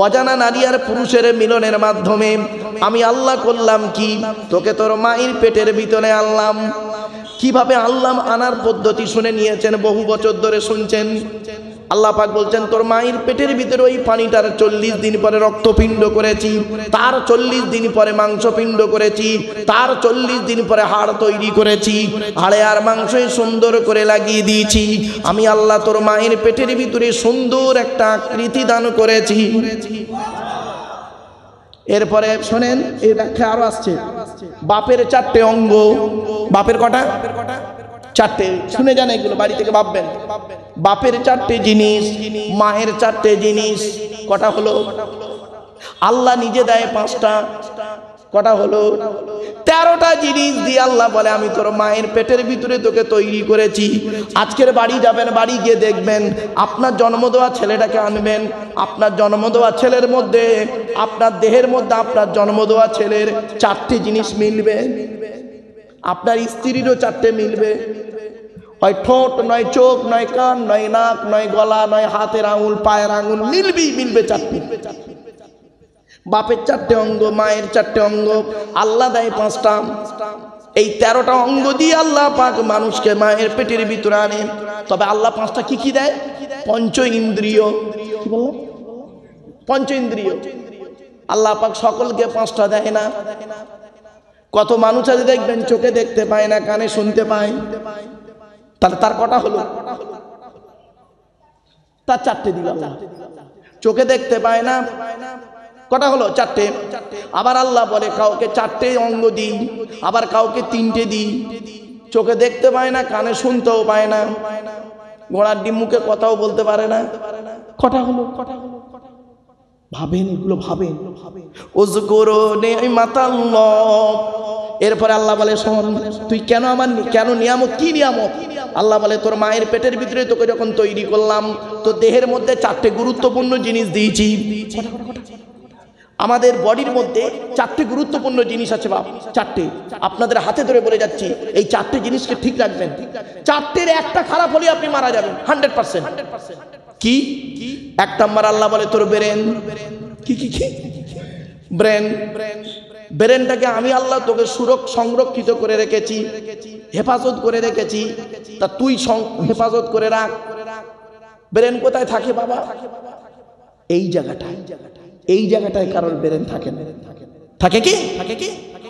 অজানা নারী আর পুরুষের মিলনের মাধ্যমে আমি আল্লাহ করলাম কি, তোকে তোর মায়ের পেটের ভিতরে আনলাম। কিভাবে আনলাম আনার পদ্ধতি শুনে নিয়েছেন, বহু বছর ধরে শুনছেন। আল্লাহ পাক বলছেন তোর মায়ের পেটের ভিতরে ওই পানিটার 40 দিন পরে রক্তপিণ্ড করেছি, তার 40 দিন পরে মাংসপিণ্ড করেছি, তার 40 দিন পরে হাড় তৈরি করেছি, হাড়ে আর মাংসই সুন্দর করে লাগিয়ে দিয়েছি। আমি আল্লাহ তোর মায়ের পেটের ভিতরে সুন্দর একটা আকৃতি দান করেছি। এরপরে শোনেন, এই ব্যাখ্যা আরো আসছে। বাপের 4টে অঙ্গ, বাপের কটা? 4টে। শুনে যান এগুলো, বাড়ি থেকে ভাববেন। বাপের 4টে জিনিস, মায়ের 4টে জিনিস। কটা হলো? আল্লাহ নিজে দেয় 5টা। কটা হলো? 13টা জিনিস দিয়ে আল্লাহ বলে আমি তোর মায়ের পেটের ভিতরে তোকে তৈরি করেছি। আজকের বাড়ি যাবেন, বাড়ি গিয়ে দেখবেন আপনার জন্ম দেওয়া ছেলেটাকে আনবেন, আপনার জন্ম দেওয়া ছেলের মধ্যে, আপনার দেহের মধ্যে আপনার জন্ম দেওয়া ছেলের 4টে জিনিস মিলবে। আপনার স্ত্রীরও 4টে মিলবে, হয় ঠোঁট, নয় চোখ, নয় কান, নয় নাক, নয় গলা, নয় হাতের আঙুল, পায়ের আঙুল, মিলবে 4টে। বাপের 4টে অঙ্গ, মায়ের 4টে অঙ্গ, আল্লাহ দেয় 5টা। এই 13টা অঙ্গ দিয়ে আল্লাহ পাক মানুষকে মায়ের পেটের ভিতরে আনে। তবে আল্লাহ 5টা কি কি দেয়? পঞ্চ ইন্দ্রিয়। কি বললাম? পঞ্চ ইন্দ্রিয়। আল্লাহ পাক সকলকে 5টা দেয় না। কত মানুষ আছে দেখবেন চোখে দেখতে পায় না, কানে শুনতে পায়, তাহলে তার কটা হলো? তার 4টে দিল আল্লাহ। চোখে দেখতে পায় না, কটা হলো? 4টে। আবার আল্লাহ বলে কাউকে 4টে অঙ্গ দিই, আবার কাউকে 3টে দিই। চোখে দেখতে পায় না, কানে শুনতেও পায় না, ঘোড়ার ডিম মুখে কথাও বলতে পারে না। কটা হলো? ভাবেন এগুলো, ভাবেন। উযকুরু নি'মাতাল্লাহ। এরপরে আল্লাহ বলে শোন, তুই কেন আমার কেন নিয়ামত, কি নিয়ামত? আল্লাহ বলে তোর মায়ের পেটের ভিতরে তোকে যখন তৈরি করলাম, তো দেহের মধ্যে 4টে গুরুত্বপূর্ণ জিনিস দিয়েছি। আমাদের বডির মধ্যে 4টে গুরুত্বপূর্ণ জিনিস আছে বাপ, 4টে। আপনাদের হাতে ধরে বলে যাচ্ছি, এই 4টে জিনিসকে ঠিক রাখবেন। 4টের একটা খারাপ হলে আপনি মারা যাবেন 100%। কি? 1 নাম্বার আল্লাহ বলে তোর ব্রেন। কি কি কি? ব্রেন। ব্রেনটাকে আমি আল্লাহ তোকে সংরক্ষিত করে রেখেছি, হেফাজত করে রেখেছি, তা তুই হেফাজত করে রাখ। ব্রেন কোথায় থাকে বাবা? এই জায়গাটায়। এই জায়গাটায় কারোর ব্রেন থাকে না। থাকে কি?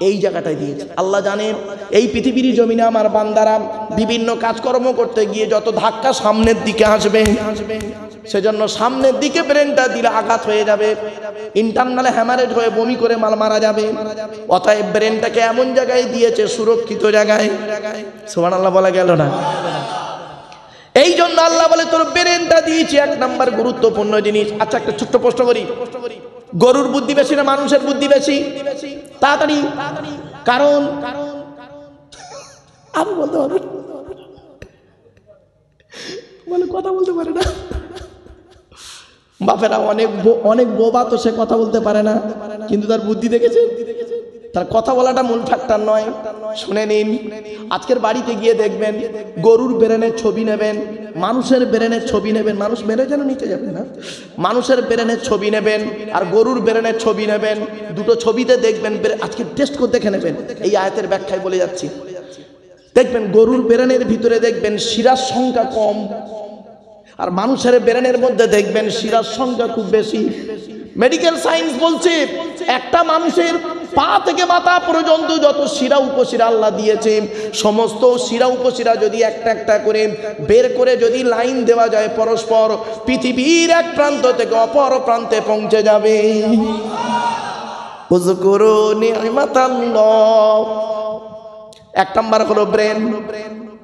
এই জায়গাটায় দিয়েছে আল্লাহ। জানেন এই পৃথিবীর জমিনে আমার বান্দারা বিভিন্ন কাজকর্ম করতে গিয়ে যত ধাক্কা সামনের দিকে আসবে, সেজন্য সামনের দিকে ব্রেনটা দিলে আঘাত হয়ে যাবে, ইন্টারনাল হ্যামারেজ হয়ে বমি করে মারা যাবে। অতএব ব্রেনটাকে এমন জায়গায় দিয়েছে, সুরক্ষিত জায়গায়। সুবহানাল্লাহ বলা গেল না? এই জন্য আল্লাহ বলে তোর ব্রেনটা দিয়েছি 1 নাম্বার গুরুত্বপূর্ণ জিনিস। আচ্ছা, একটা ছোট্ট প্রশ্ন করি, গরুর বুদ্ধি বেশি না মানুষের বুদ্ধি বেশি? তাড়াতাড়ি। কারণ আমি বলতে পারবো, বলে কথা বলতে পারে না। বাপেরা অনেক বোবা, তো সে কথা বলতে পারে না, কিন্তু তার বুদ্ধি দেখেছে। তার কথা বলাটা মূল ফ্যাক্টর নয়। শুনে নিন, আজকের বাড়িতে গিয়ে দেখবেন গরুর ব্রেনের ছবি নেবেন, মানুষের ব্রেনের ছবি নেবেন। মানুষ মেরে যেন নিতে যাবেন না, মানুষের ব্রেনের ছবি নেবেন আর গরুর ব্রেনের ছবি নেবেন। দুটো ছবিতে দেখবেন, আজকে টেস্ট করে দেখে নেবেন। এই আয়াতের ব্যাখ্যায় বলে যাচ্ছি। দেখবেন গরুর ব্রেনের ভিতরে দেখবেন শিরার সংখ্যা কম, আর মানুষের ব্রেনের মধ্যে দেখবেন শিরার সংখ্যা খুব বেশি। মেডিকেল সায়েন্স বলছে একটা মানুষের পা থেকে মাথা পর্যন্ত যত শিরা উপশিরা আল্লাহ দিয়েছে, সমস্ত শিরা উপশিরা যদি একটা একটা করে বের করে যদি লাইন দেওয়া যায় পরস্পর, পৃথিবীর এক প্রান্ত থেকে অপর প্রান্তে পৌঁছে যাবে। উযকুরু নি'মাতাল্লাহ। 1 নাম্বার হলো ব্রেন।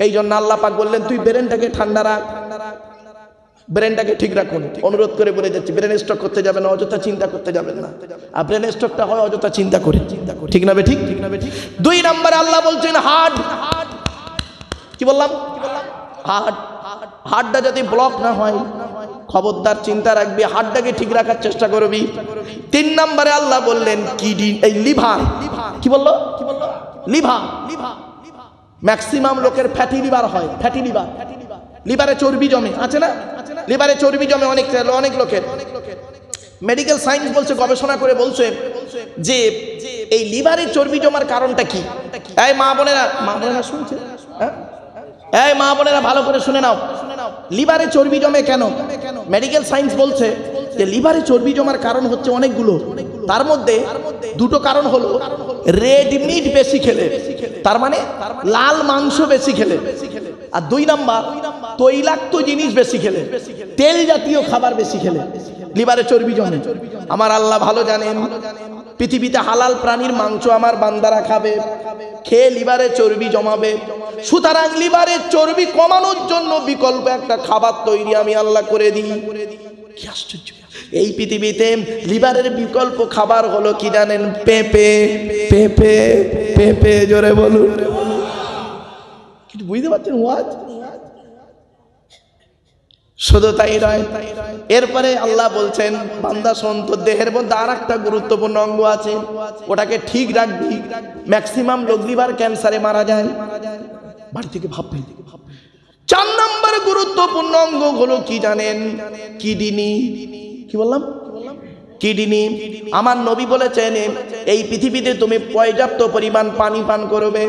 এই জন্য আল্লাহ পাক বললেন তুই ব্রেনটাকে ঠান্ডা রাখ, ব্রেনটাকে ঠিক রাখুন। অনুরোধ করে বলে যাচ্ছি, ব্রেন স্ট্রোক করতে যাবেন না, অযথা চিন্তা করতে যাবেন না। আর ব্রেন স্ট্রোকটা হয় অযথা চিন্তা করে। ঠিক না ঠিক? 2 নম্বরে আল্লাহ বলছেন হার্ট। কি বললাম? হার্ট। হার্টটা যদি ব্লক না হয়, খবরদার চিন্তা রাখবি, হার্টটাকে ঠিক রাখার চেষ্টা করবি। 3 নম্বরে আল্লাহ বললেন কিডনি, এই লিভার। কি বললো? লিভার। ম্যাক্সিমাম লোকের ফ্যাটি লিভার হয়। ফ্যাটি লিভার, লিভারে চর্বি জমে, আছে না? লিভারে চর্বি জমে অনেক লোকের। মেডিকেল সায়েন্স বলছে, গবেষণা করে বলছে যে এই লিভারে চর্বি জমার কারণটা কি। এই মা বোনেরা শুনছে? এই মা বোনেরা ভালো করে শুনে নাও, লিভারে চর্বি জমে কেন? মেডিকেল সায়েন্স বলছে যে লিভারে চর্বি জমার কারণ হচ্ছে অনেকগুলো। তার মধ্যে দুটো কারণ হলো রেড মিট বেশি খেলে, তার মানে লাল মাংস বেশি খেলে, আর 2 নাম্বার তৈলাক্ত জিনিস বেশি খেলে, তেল জাতীয় খাবার বেশি খেলে লিভারে চর্বি জমে। আমার আল্লাহ ভালো জানেন, পৃথিবীতে হালাল প্রাণীর মাংস আমার বান্দারা খাবে, খেয়ে লিভারে চর্বি জমাবে। সুতরাং লিভারে চর্বি কমানোর জন্য বিকল্প একটা খাবার তৈরি আমি আল্লাহ করে দিই। কি আশ্চর্য! এই পৃথিবীতে লিভারের বিকল্প খাবার হলো কি জানেন? পেঁপে। পেঁপে পেঁপে জোরে বলুন। কিছু বুঝতে পারছেন ওয়াজ? শুধু তাই নয়, এরপরে আল্লাহ বলছেন, বান্দা শোন, তোর দেহের মধ্যে আর একটা গুরুত্বপূর্ণ অঙ্গ আছে, ওটাকে ঠিক রাখবি। ম্যাক্সিমাম লোক লিভার ক্যান্সারে মারা যায়। বাড়ি থেকে ভাববে। 4 নম্বর গুরুত্বপূর্ণ অঙ্গ হলো কি জানেন? কিডনি। কি বললাম? কিডনি। আমার নবী বলেছেন এই পৃথিবীতে তুমি পর্যাপ্ত পরিমাণ পানি পান করবে।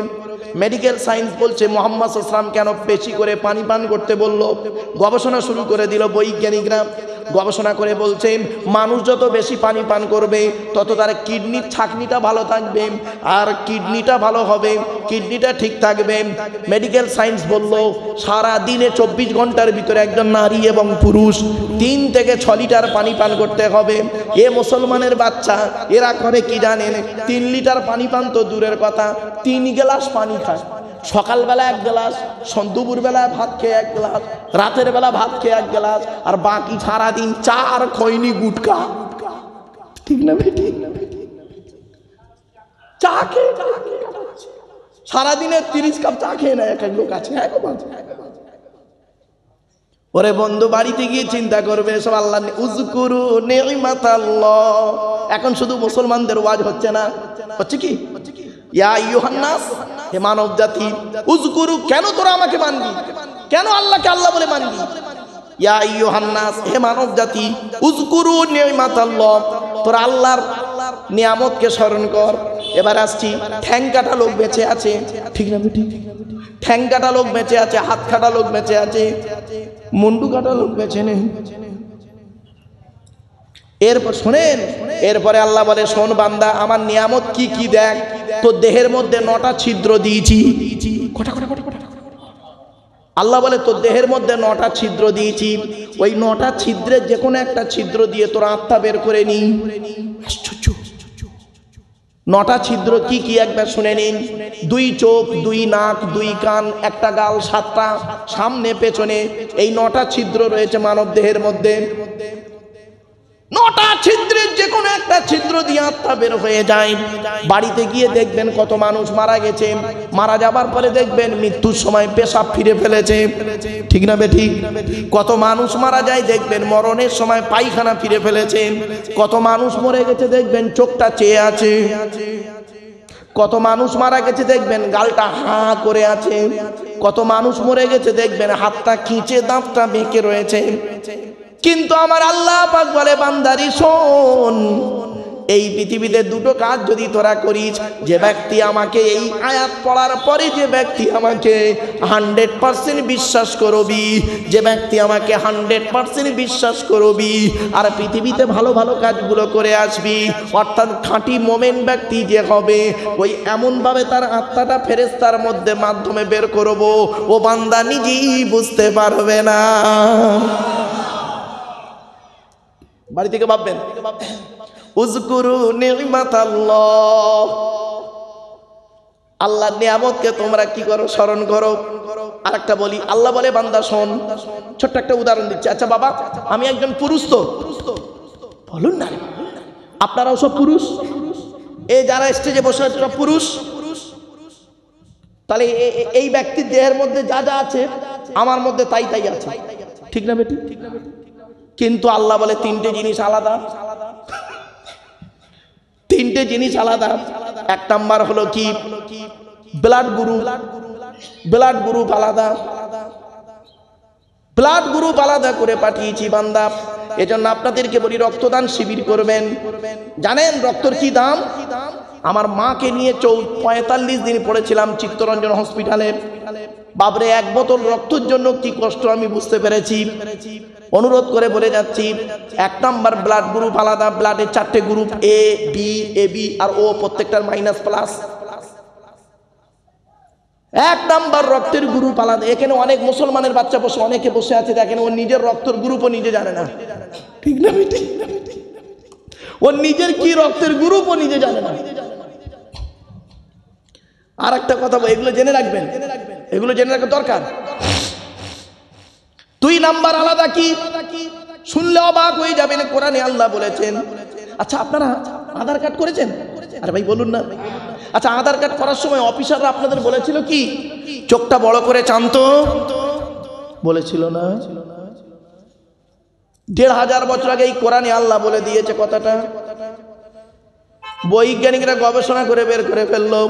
মেডিকেল সায়েন্স বলছে মুহাম্মদ সাল্লাল্লাহু আলাইহি ওয়াসাল্লাম কেন বেশি করে পানি পান করতে বলল? গবেষণা শুরু করে দিল বৈজ্ঞানিকরা। গবেষণা করে বলছেন মানুষ যত বেশি পানি পান করবে তত তার কিডনির ছাকনিটা ভালো থাকবে, আর কিডনিটা ভালো হবে, কিডনিটা ঠিক থাকবে। মেডিকেল সায়েন্স বলল সারা দিনে 24 ঘন্টার ভিতরে একজন নারী এবং পুরুষ 3 থেকে 6 লিটার পানি পান করতে হবে। এ মুসলমানের বাচ্চা এরা করে কি জানেন? 3 লিটার পানি পান তো দূরের কথা, 3 গ্লাস পানি খায়। সকালবেলা 1 গ্লাস, দুপুরবেলা ভাত খেয়ে 1 গ্লাস, রাতের বেলা ভাত খেয়ে 1 গ্লাস, আর বাকি সারাদিন চা আর খৈনি গুটকা। ঠিক না ভাই? ঠিক না? চা খেয়ে সারাদিনে 30 কাপ চা খেয়ে নেয় এক এক লোক আছে। ওরে বন্ধু, বাড়িতে গিয়ে চিন্তা করবে সব আল্লাহ উযকুরু নি'মাতাল্লাহ। এখন শুধু মুসলমানদের ওয়াজ হচ্ছে না, হচ্ছে কি? ইয়া আইয়ুহান নাস, হে মানব জাতি, উযকুরু, কেন তোরা আমাকে মানবি? কেন আল্লাহকে আল্লাহ বলে মানবি? ইয়া আইয়ুহান নাস, হে মানব জাতি, উযকুরু নি'মাতাল্লাহ, তোরা আল্লাহর নিয়ামতকে স্মরণ কর। এবার আসছি, ঠ্যাং কাটা লোক বেঁচে আছে, ঠিক না? ঠিক। ঠ্যাং কাটা লোক বেঁচে আছে, হাত কাটা লোক বেঁচে আছে, মুন্ডু কাটা লোক বেঁচে নেই। এরপর শোনেন, এরপরে আল্লাহ বলে শোন বান্দা, আমার নিয়ামত কি কি দেখ। তোর দেহের মধ্যে 9টা ছিদ্র দিয়েছি। আল্লাহ বলে তোর দেহের মধ্যে 9টা ছিদ্র দিয়েছি, ওই 9টা ছিদ্রের যে কোনো একটা ছিদ্র দিয়ে তোর আত্মা বের করে নি। আশ্চর্য! 9টা ছিদ্র কি কি একবার শুনে নিন। 2 চোখ, 2 নাক, 2 কান, 1টা গাল, 7টা সামনে পেছনে, এই 9টা ছিদ্র রয়েছে মানব দেহের মধ্যে। 9টা ছিদ্রের যে কোনো একটা ছিদ্র দিয়ে আত্মা বের হয়ে যায়। বাড়িতে গিয়ে দেখবেন কত মানুষ মারা গেছে, মারা যাবার পরে দেখবেন মৃত্যুর সময় পেশাব ফিরে ফেলেছে, ঠিক না বে ঠিক? কত মানুষ মারা যায় দেখবেন মরণের সময় পায়খানা ফিরে ফেলেছে। কত মানুষ মরে গেছে দেখবেন চোখটা চেয়ে আছে। কত মানুষ মারা গেছে দেখবেন গালটা হাঁ করে আছে। কত মানুষ মরে গেছে দেখবেন হাতটা খিঁচে দাঁতটা বেঁকে রয়েছে। কিন্তু আমার আল্লাহ পাক বলে বান্দারি শোন, এই পৃথিবীতে 2টো কাজ যদি তোরা করিস, যে ব্যক্তি আমাকে এই আয়াত পড়ার পরে যে ব্যক্তি আমাকে 100% বিশ্বাস করবি, যে ব্যক্তি আমাকে 100% বিশ্বাস করবি আর পৃথিবীতে ভালো ভালো কাজগুলো করে আসবি, অর্থাৎ খাঁটি মোমেন ব্যক্তি যে হবে, ওই এমনভাবে তার আত্মাটা ফেরেশতার মধ্যে মাধ্যমে বের করব ও বান্দা নিজেই বুঝতে পারবে না। বাড়ি থেকে ভাববেন, উযকুরু নি'মাতাল্লাহ, আল্লাহর নিয়ামতকে তোমরা কি করো? স্মরণ করো। আরেকটা বলি, আল্লাহ বলে বান্দা শোন, ছোট্ট একটা উদাহরণ দিচ্ছি। আচ্ছা বাবা, আমি একজন পুরুষ, তো বলুন না, আপনারাও সব পুরুষ, এই যারা স্টেজে বসে আছে সব পুরুষ, তাহলে এই ব্যক্তির দেহের মধ্যে যা যা আছে আমার মধ্যে তাই তাই আছে, ঠিক না বেটি? কিন্তু আল্লাহ বলে 3টে জিনিস আলাদা। 3টে জিনিস আলাদা। 1 নাম্বার হলো কি? Blood group. ব্লাড গ্রুপ আলাদা। ব্লাড গ্রুপ আলাদা করে পাঠিয়েছি বান্দা। এজন্য আপনাদেরকে বলি রক্তদান শিবির করবেন। জানেন রক্তের কি দাম? আমার মাকে নিয়ে 45 দিন পড়েছিলাম চিত্তরঞ্জন হসপিটালে। বাবরে 1 বোতল রক্তের জন্য কি কষ্ট আমি বুঝতে পেরেছি। অনুরোধ করে বলে যাচ্ছি, 1 নাম্বার ব্লাড গ্রুপ আলাদা, ব্লাডের 4টে গ্রুপ, এ বি, এবি আর ও, প্রত্যেকটার -+। 1 নাম্বার রক্তের গ্রুপ আলাদা। এখানে অনেক মুসলমানের বাচ্চা বসে, অনেকে বসে আছে দেখেন, ও নিজের রক্তের গ্রুপও নিজে জানে না। ঠিক না বেটি? ও নিজের কি রক্তের গ্রুপও নিজে জানে না। আর একটা কথা, এগুলো জেনে রাখবেন, এগুলো জেনে রাখা দরকার। 2 নাম্বার আলাদা কি শুনলে অবাক হয়ে যাবেন, কোরআনে আল্লাহ বলেছেন। আচ্ছা আপনারা আধার কার্ড করেছেন? আরে ভাই বলুন না। আচ্ছা আধার কার্ড করার সময় অফিসাররা আপনাদের বলেছিল কি চোখটা বড় করে চান্ত? বলেছিল না? 1500 বছর আগে এই কোরআনে আল্লাহ বলে দিয়েছে কথাটা। বৈজ্ঞানিকরা গবেষণা করে বের করে ফেললো।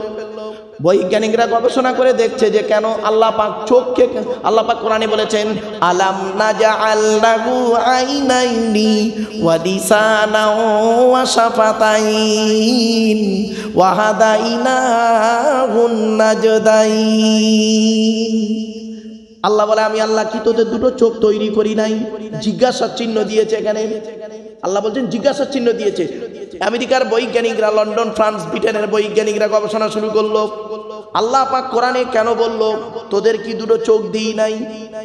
বৈজ্ঞানিকরা গবেষণা করে দেখছে যে কেন আল্লাহ পাক চোখকে, আল্লাহ পাক কোরআনে বলেছেন আলাম নাজআল লাহু আইনাইনি ওয়া লিসানাও ওয়া শাফাতাইন ওয়া হাদাইনাহুন নাজদাইন। আল্লাহ বলে আমি আল্লাহ কি তোদের 2টো চোখ তৈরি করি নাই? জিজ্ঞাসার চিহ্ন দিয়েছে এখানে। আল্লাহ বলছেন জিজ্ঞাসার চিহ্ন দিয়েছে। আমেরিকার বৈজ্ঞানিকরা, লন্ডন, ফ্রান্স, ব্রিটেনের বৈজ্ঞানিকরা গবেষণা শুরু করলো। আল্লাহ পাক কোরআনে কেন বলল তোদের কি 2টো চোখ দিই নাই?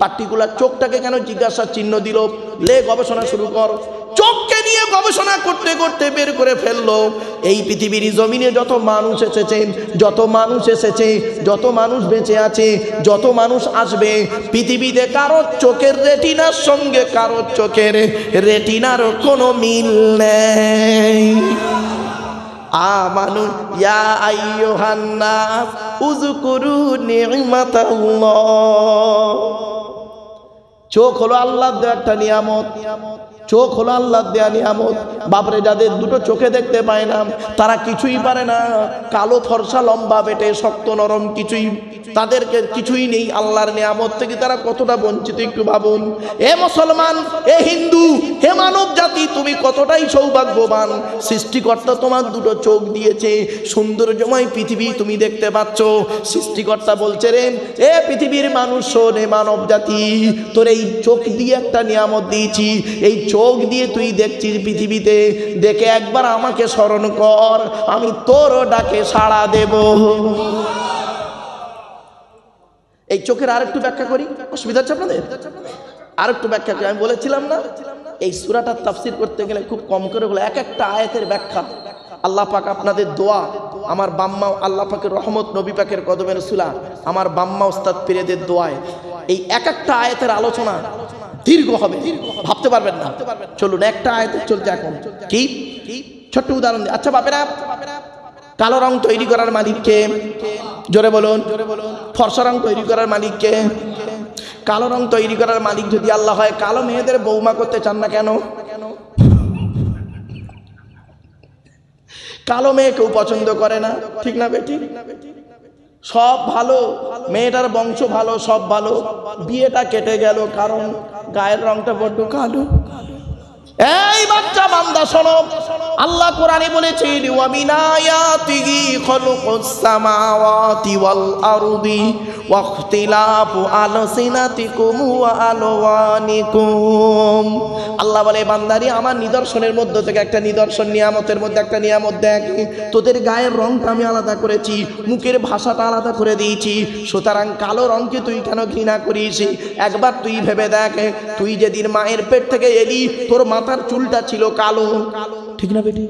পার্টিকুলার চোখটাকে কেন জিজ্ঞাসার চিহ্ন দিল? লে গবেষণা শুরু কর। চোখকে নিয়ে গবেষণা করতে করতে বের করে ফেললো এই পৃথিবীর জমিনে যত মানুষ এসেছে, যত মানুষ এসেছে, যত মানুষ বেঁচে আছে, যত মানুষ আসবে, পৃথিবীতে কারো চোখের রেটিনার সঙ্গে কারো চোখের রেটিনার কোনো মিল নেই। আমানু ইয়া আইয়ুহান নাস উযকুরু নি'মাতাল্লাহ। চোখ হলো আল্লাহর দেওয়া একটা নিয়ামত। চোখ হলো আল্লাহর দেওয়া নিয়ামত। বাপরে যাদের 2টো চোখে দেখতে পায় না তারা কিছুই পারে না। কালো ফর্সা লম্বা বেটে শক্ত নরম কিছুই, তাদেরকে কিছুই নেই। আল্লাহর নিয়ামত থেকে তারা কতটা বঞ্চিত একটু ভাবুন। এ মুসলমান, এ হিন্দু, হে মানব জাতি, তুমি কতটাই সৌভাগ্যবান। সৃষ্টিকর্তা তোমার 2টো চোখ দিয়েছে, সৌন্দর্যময় পৃথিবী তুমি দেখতে পাচ্ছ। সৃষ্টিকর্তা বলছে রে এ পৃথিবীর মানুষ, রে মানব জাতি, তোর এই চোখ দিয়ে একটা নিয়ামত দিয়েছি। এই চোখ দিয়ে তুই দেখছিস পৃথিবীতে, দেখে একবার আমাকে স্মরণ কর, আমি তোর ডাকে সাড়া দেব। এই চোখের আরেকটু ব্যাখ্যা করি, অসুবিধা হচ্ছে আপনাদের? আরেকটু ব্যাখ্যা করি। আমি বলেছিলাম না এই সূরাটার তাফসীর করতে গেলে খুব কম করে বলে এক একটা আয়াতের ব্যাখ্যা। আল্লাহ পাক আপনাদের দোয়া, আমার বাম্মা, আল্লাহ পাকের রহমত, নবী পাকের কদমের রসুলা, আমার বাম্মা ওস্তাদ পীরেদের দোয়ায় এই এক একটা আয়াতের আলোচনা দীর্ঘ হবে, ভাবতে পারবেন না। চলুন একটা আয়াতে চলছে এখন। কি ছোট্ট উদাহরণ দিই। আচ্ছা বাপেরা, কালো রং তৈরি করার মালিককে? জোরে বলুন। ফর্সা রং তৈরি করার মালিককে? কালো রং তৈরি করার মালিক যদি আল্লাহ হয়, কালো মেয়েদের বৌমা করতে চান না কেন? কালো মেয়ে কেউ পছন্দ করে না, ঠিক না বেটি? সব ভালো, মেয়েটার বংশ ভালো, সব ভালো, বিয়েটা কেটে গেল কারণ গায়ের রংটা বড্ড কালো। এই বাচ্চা বান্দা শোনো, আল্লাহ কোরআনে বলেছেন ওয়া মিন আয়াতিহি খালুকুস সামাওয়াতি ওয়াল আরদি ওয়া ইখতিলাফু আলসিনাতিকুম ওয়া আলওয়ানিকুম। আল্লাহ বলে বান্দারি আমার নিদর্শনের মধ্যে থেকে একটা নিদর্শন, নিয়ামতের মধ্যে একটা নিয়ামত দেখ, তোদের গায়ের রংটা আমি আলাদা করেছি, মুখের ভাষাটা আলাদা করে দিয়েছি। সুতরাং কালো রংকে তুই কেন ঘৃণা করিস? একবার তুই ভেবে দেখ, তুই যেদিন মায়ের পেট থেকে এলি তোর মাথার চুলটা ছিল কালো, ঠিক না বেটি?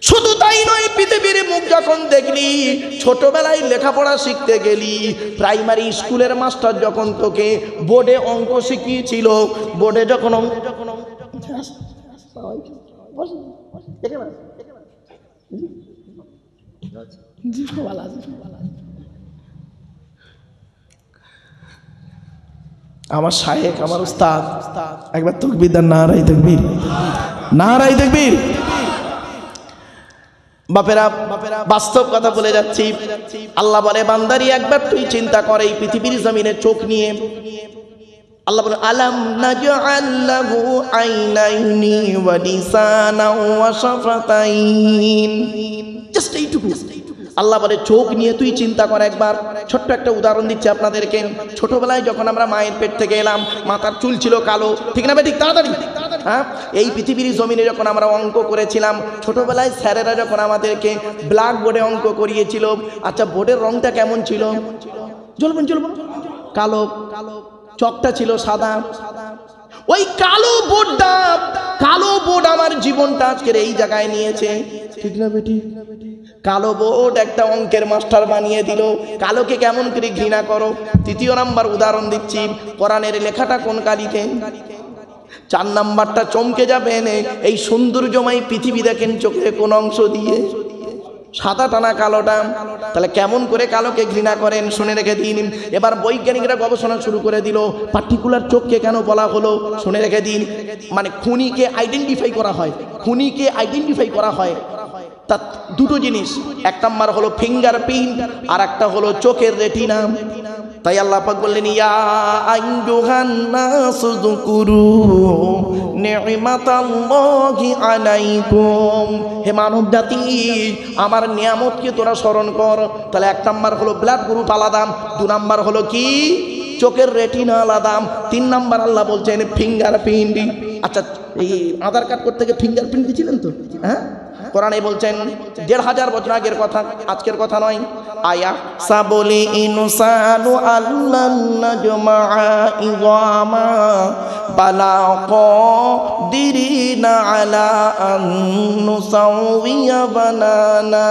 শুধু তাই নয়, পৃথিবীর মুখ যখন দেখলি, ছোটবেলায় লেখাপড়া শিখতে গেলি, প্রাইমারি স্কুলের মাস্টার যখন তোকে বোর্ডে অঙ্ক শিখিয়েছিল, বোর্ডে যখন আমার শায়েখ, আমার উস্তাদ, একবার তাকবীর দেন, নারায়ে তাকবীর, নারায়ে তাকবীর। বাপেরা বাস্তব কথা বলে যাচ্ছি। আল্লাহ বলে বান্দারি একবার তুই চিন্তা কর, এই পৃথিবীর জমিনে চোখ নিয়ে আল্লাহ বলে আলাম নাজআল লাহু আইনাইনি ওয়া লিসানাও ওয়া শাফাতাইন, জাস্ট এইটুকু। আল্লাহ বলে চোখ নিয়ে তুই চিন্তা কর একবার। ছোট্ট একটা উদাহরণ দিচ্ছি আপনাদেরকে। ছোটবেলায় যখন আমরা মায়ের পেট থেকে এলাম, মাথার চুল ছিল কালো, ঠিক না ঠিক? তাড়াতাড়ি হ্যাঁ, এই পৃথিবীর জমিনে যখন আমরা অঙ্ক করেছিলাম, ছোটবেলায় স্যারেরা যখন আমাদেরকে ব্ল্যাক বোর্ডে অঙ্ক করিয়েছিল, আচ্ছা বোর্ডের রংটা কেমন ছিল? জ্বলবেন কালো, চকটা ছিল সাদা। ওই কালো বোর্ড আমার জীবনটা আজকের এই জায়গায় নিয়েছে, ঠিক না বেটি? কালো বোর্ড একটা অঙ্কের মাস্টার বানিয়ে দিল। কালোকে কেমন করে ঘৃণা করো। তৃতীয় নাম্বার উদাহরণ দিচ্ছি, কোরআনের লেখাটা কোন কালিতে? 4 নাম্বারটা চমকে যাবেন, এই সৌন্দর্যময় পৃথিবী দেখেন চোখের কোন অংশ দিয়ে? সাদা টানা কালোটা। তাহলে কেমন করে কালোকে ঘৃণা করেন শুনে রেখে দিন। এবার বৈজ্ঞানিকরা গবেষণা শুরু করে দিল, পার্টিকুলার চোখকে কেন বলা হলো শুনে রেখে দিন। মানে খুনিকে আইডেন্টিফাই করা হয় তার দুটো জিনিস, এক নাম্বার হলো ফিঙ্গারপ্রিন্ট আর একটা হলো চোখের রেটিনা। তাই আল্লাহ পাক বললেন ইয়া আইয়ুহান নাসু যকুরু নি'মাতাল্লাহি আলাইকুম, হে মানব জাতি আমার নিয়ামতকে তোরা স্মরণ কর। তাহলে এক নাম্বার হলো ব্লাড গ্রুপ আলাদা, 2 নাম্বার হলো কি চোখের রেটিনা আলাদা, 3 নাম্বার আল্লাহ বলছেন ফিঙ্গারপ্রিন্ট। আচ্ছা এই আধার কার্ড করতে গিয়ে ফিঙ্গারপ্রিন্ট দিয়েছিলেন তো? হ্যাঁ, কোরআনে বলছেন 1500 বছর আগের কথা, আজকের কথা নয়। আয়া সাবলি ইনসানু আল্লান নাজমাআ ইযামা বালা কাদিরিনা আলা আন নুসাউইয়া বানানা।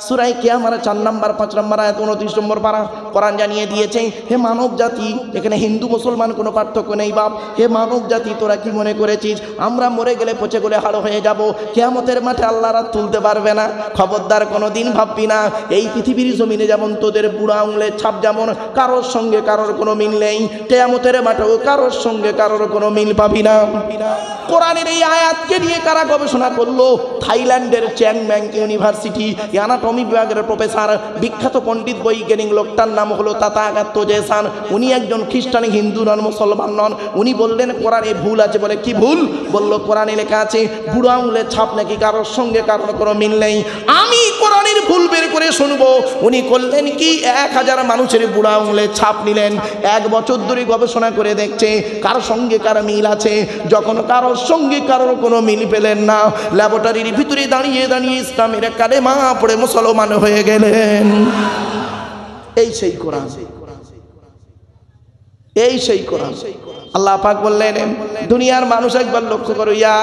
সূরা কিয়ামার 4 নাম্বার 5 নাম্বার আয়াত 29 নম্বর পারা কোরআন জানিয়ে দিয়েছে, হে মানব জাতি, এখানে হিন্দু মুসলমান কোনো পার্থক্য নেই বাপ। হে মানব জাতি তোরা কি মনে করেছিস আমরা মরে গেলে পচে গেলে হাড় হয়ে যাব, কিয়ামতের মাঠে আল্লাহ রাত তুলতে পারবে না? খবরদার কোনোদিন ভাববি না। এই পৃথিবীর জমিনে যেমন তোদের বুড়া আঙুলের ছাপ যেমন কারোর সঙ্গে কারোর কোনো মিল নেই, কিয়ামতের মাঠেও কারোর সঙ্গে কারোর কোনো মিল পাবি না। কোরআনের এই আয়াতকে নিয়ে কারা গবেষণা করলো? থাইল্যান্ডের চ্যাংম্যাং ইউনিভার্সিটি অ্যানাটমি বিভাগের প্রফেসর, বিখ্যাত পণ্ডিত বৈজ্ঞানিক লোকটার নাম হলো তাথাগত জেসান। উনি একজন খ্রিস্টান, হিন্দু নন, মুসলমান নন। উনি বললেন কোরআনে ভুল আছে। বলে কি ভুল? বলল কোরআনে লেখা আছে বুড়ো আঙুলের ছাপ নাকি কারোর সঙ্গে কারোর কোনো মিল নেই। আমি কোরআনের ভুল বের করে শুনবো। উনি করলেন কি 1000 মানুষের বুড়ো আঙুলের ছাপ নিলেন, 1 বছর ধরে গবেষণা করে দেখছে কারোর সঙ্গে কারো মিল আছে। যখন কারোর সঙ্গে কারোর কোনো মিল পেলেন না, ল্যাবরেটরির ভিতরে দাঁড়িয়ে দাঁড়িয়ে ইসলামের কালেমা পড়ে মুসলমান হয়ে গেলেন। এই সেই কোরআন, এই সেই কোরআন। আল্লাহ পাক বললেন দুনিয়ার মানুষ একবার লক্ষ্য করো, ইয়া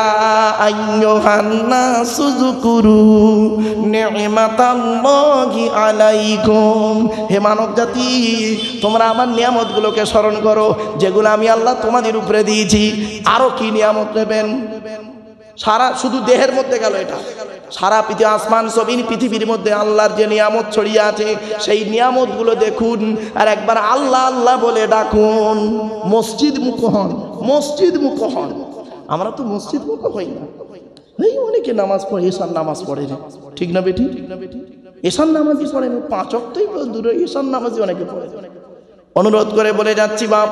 আইয়ুহান নাসু যকুরু নি'মাতাল্লাহি আলাইকুম, হে মানব জাতি তোমরা আমার নিয়ামতগুলোকে স্মরণ করো যেগুলো আমি আল্লাহ তোমাদের উপরে দিয়েছি। আরো কি নিয়ামত নেবেন? সারা শুধু দেহের মধ্যে গেল এটা, সারা পৃথিবী আসমান জমিন পৃথিবীর মধ্যে আল্লাহর যে নিয়ামত ছড়িয়ে আছে সেই নিয়ামতগুলো দেখুন আর একবার আল্লাহ আল্লাহ বলে ডাকুন। মসজিদ মুখ হন, মসজিদ মুখ হন। আমরা তো মসজিদ মুখ হই না। এই অনেকে নামাজ পড়ে, এশার নামাজ পড়ে না, ঠিক না বেটি? এশার নামাজই পড়ে না, 5 ওয়াক্তই দূরে এশার নামাজই অনেকে পড়ে। অনুরোধ করে বলে যাচ্ছি বাপ,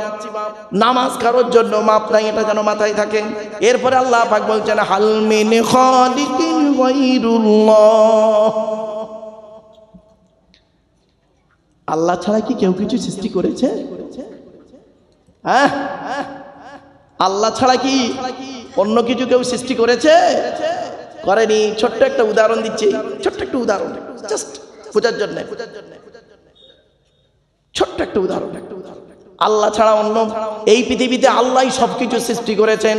নামাজ কারোর জন্য মাপ নাই, এটা যেন মাথায় থাকে। এরপরে আল্লাহ পাক বলছেন হাল মিন খালিকিন গায়রুল্লাহ, আল্লাহ ছাড়া কি কেউ কিছু সৃষ্টি করেছে? হ্যাঁ, আল্লাহ ছাড়া কি অন্য কিছু কেউ সৃষ্টি করেছে? করেনি। ছোট্ট একটা উদাহরণ দিচ্ছি, ছোট্ট একটা উদাহরণ, জাস্ট বোঝার জন্য, ছোট্ট একটা উদাহরণ। আল্লাহ ছাড়া অন্য এই পৃথিবীতে আল্লাহই সবকিছু সৃষ্টি করেছেন।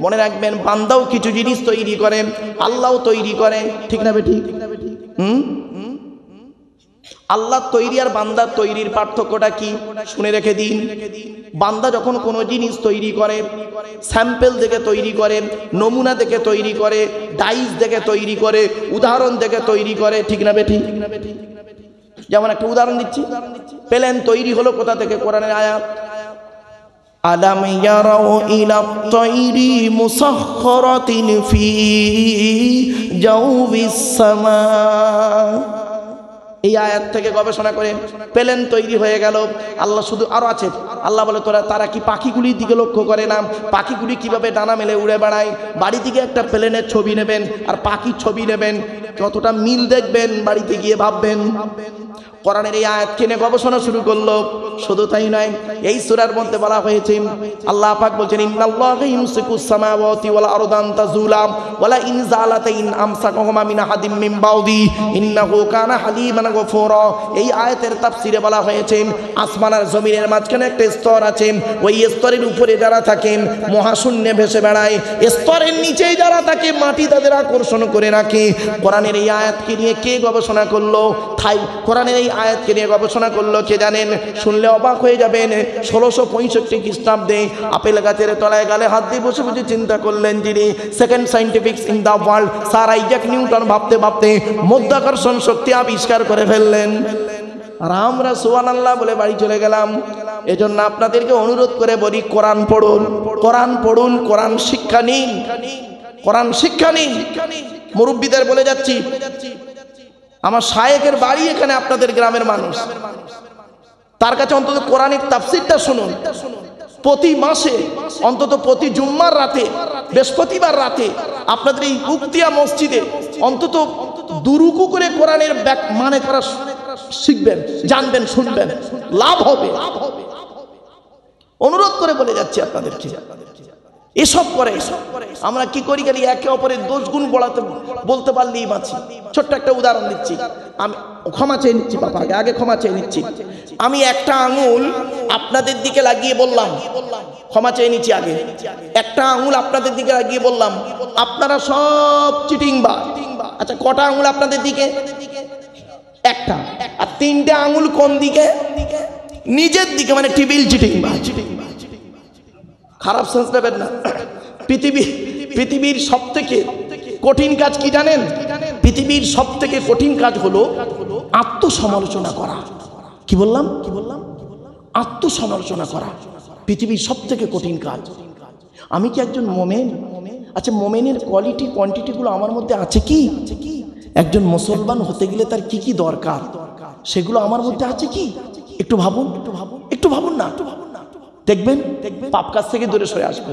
মনে রাখবেন বান্দাও কিছু জিনিস তৈরি করে, আল্লাহও তৈরি করে, ঠিক না বেটি? আল্লাহ তৈরি আর বান্দার তৈরির পার্থক্যটা কি শুনে রেখে দিন। বান্দা যখন কোনো জিনিস তৈরি করে স্যাম্পল দেখে তৈরি করে, নমুনা দেখে তৈরি করে, ডাইস দেখে তৈরি করে, উদাহরণ দেখে তৈরি করে, ঠিক না বেটি? যেমন একটা উদাহরণ দিচ্ছি, প্লেন তৈরি হলো কোথা থেকে? কোরআনের আয়াত আলাম ইয়ারাউ ইলা তাইরি মুসাখখারাতিন ফি জাওবিস সামা, এই আয়াত থেকে গবেষণা করে প্লেন তৈরি হয়ে গেল। আল্লাহ শুধু আরো আছে, আল্লাহ বলে তারা কি পাখিগুলির দিকে লক্ষ্য করে না? পাখিগুলি কিভাবে ডানা মেলে উড়ে বেড়ায়। বাড়ি থেকে একটা প্লেনের ছবি নেবেন আর পাখির ছবি নেবেন, কতটা মিল দেখবেন বাড়িতে গিয়ে ভাববেন। কোরআনের এই আয়াতকে নিয়ে গবেষণা শুরু করলো। শুধু তাই নয়, এই সূরার মধ্যে বলা হয়েছে, আল্লাহ পাক বলছেন ইন্নাল্লাহা ইউমসিকুস সামাওয়াতি ওয়াল আরদা আন তাযুলা ওয়ালা ইন যালাতা ইন আমসাকাহুমা মিন আহাদিম মিন বাউদি ইন্নাহু কানা হালিমান গফুরা। এই আয়াতের তাফসিরে বলা হয়েছে আসমান আর জমিনের মাঝখানে একটা স্তর আছে, ওই স্তরের উপরে যারা থাকেন মহাশূন্যে ভেসে বেড়ায়, স্তরের নিচেই যারা থাকে মাটি তাদের আকর্ষণ করে রাখে। কোরআনের এই আয়াতকে নিয়ে কে গবেষণা করলো? কোরআনের এই আয়াতকে নিয়ে গবেষণা করলো কে জানেন? শুনলে অবাক হয়ে যাবেন। 1665 খ্রিস্টাব্দে আপেল গাছের তলায় গালে হাত দিয়ে বসে বসে চিন্তা করলেন যিনি, second scientific in the world, sir Isaac Newton ভাবতে ভাবতে মধ্যাকর্ষণ শক্তি আবিষ্কার করে ফেললেন। আর আমরা সুবহানাল্লাহ বলে বাড়ি চলে গেলাম। এজন্য আপনাদেরকে অনুরোধ করে বলি, কোরআন পড়ুন, কোরআন পড়ুন, কোরআন শিক্ষা নিন, কোরআন শিক্ষা নিন। মুরব্বীদের বলে যাচ্ছি, আমার শায়েখের বাড়ি এখানে, আপনাদের গ্রামের মানুষ, তার কাছে অন্তত কোরআনের তাফসীরটা শুনুন। প্রতি মাসে অন্তত প্রতি জুম্মার রাতে, বৃহস্পতিবার রাতে আপনাদের এই উক্তিয়া মসজিদে অন্তত দুরুকু করে কোরআনের মানে করা শিখবেন, জানবেন, শুনবেন, লাভ হবে। অনুরোধ করে বলে যাচ্ছি আপনাদেরকে। এসব করে আমরা কি করি, গেলি একে অপরের দোষ গুণ বলতে পারলেই বাঁচি। ছোট্ট একটা উদাহরণ দিচ্ছি, আমি ক্ষমা চেয়ে নিচ্ছি বাবা, আগে ক্ষমা চেয়ে নিচ্ছি। আমি একটা আঙুল আপনাদের দিকে লাগিয়ে বললাম, ক্ষমা চেয়ে নিচ্ছি আগে, একটা আঙুল আপনাদের দিকে লাগিয়ে বললাম আপনারা সব চিটিংবাজ। আচ্ছা, কটা আঙুল আপনাদের দিকে? একটা। আর তিনটে আঙুল কোন দিকে? নিজের দিকে, মানে টিবিল চিটিংবাজ। খারাপ সেন্স নেবেন না। পৃথিবীর সব থেকে কঠিন কাজ কি জানেন? পৃথিবীর সব থেকে কঠিন কাজ হলো আত্মসমালোচনা করা। কি বললাম? আত্মসমালোচনা করা পৃথিবীর সব থেকে কঠিন কাজ। আমি কি একজন মোমেন? আচ্ছা, মোমেনের কোয়ালিটি কোয়ান্টিটিগুলো আমার মধ্যে আছে কি? একজন মুসলমান হতে গেলে তার কি কি দরকার সেগুলো আমার মধ্যে আছে কি? একটু ভাবুন, একটু ভাবুন না, দেখবেন পাপ কাজ থেকে দূরে সরে আসবে।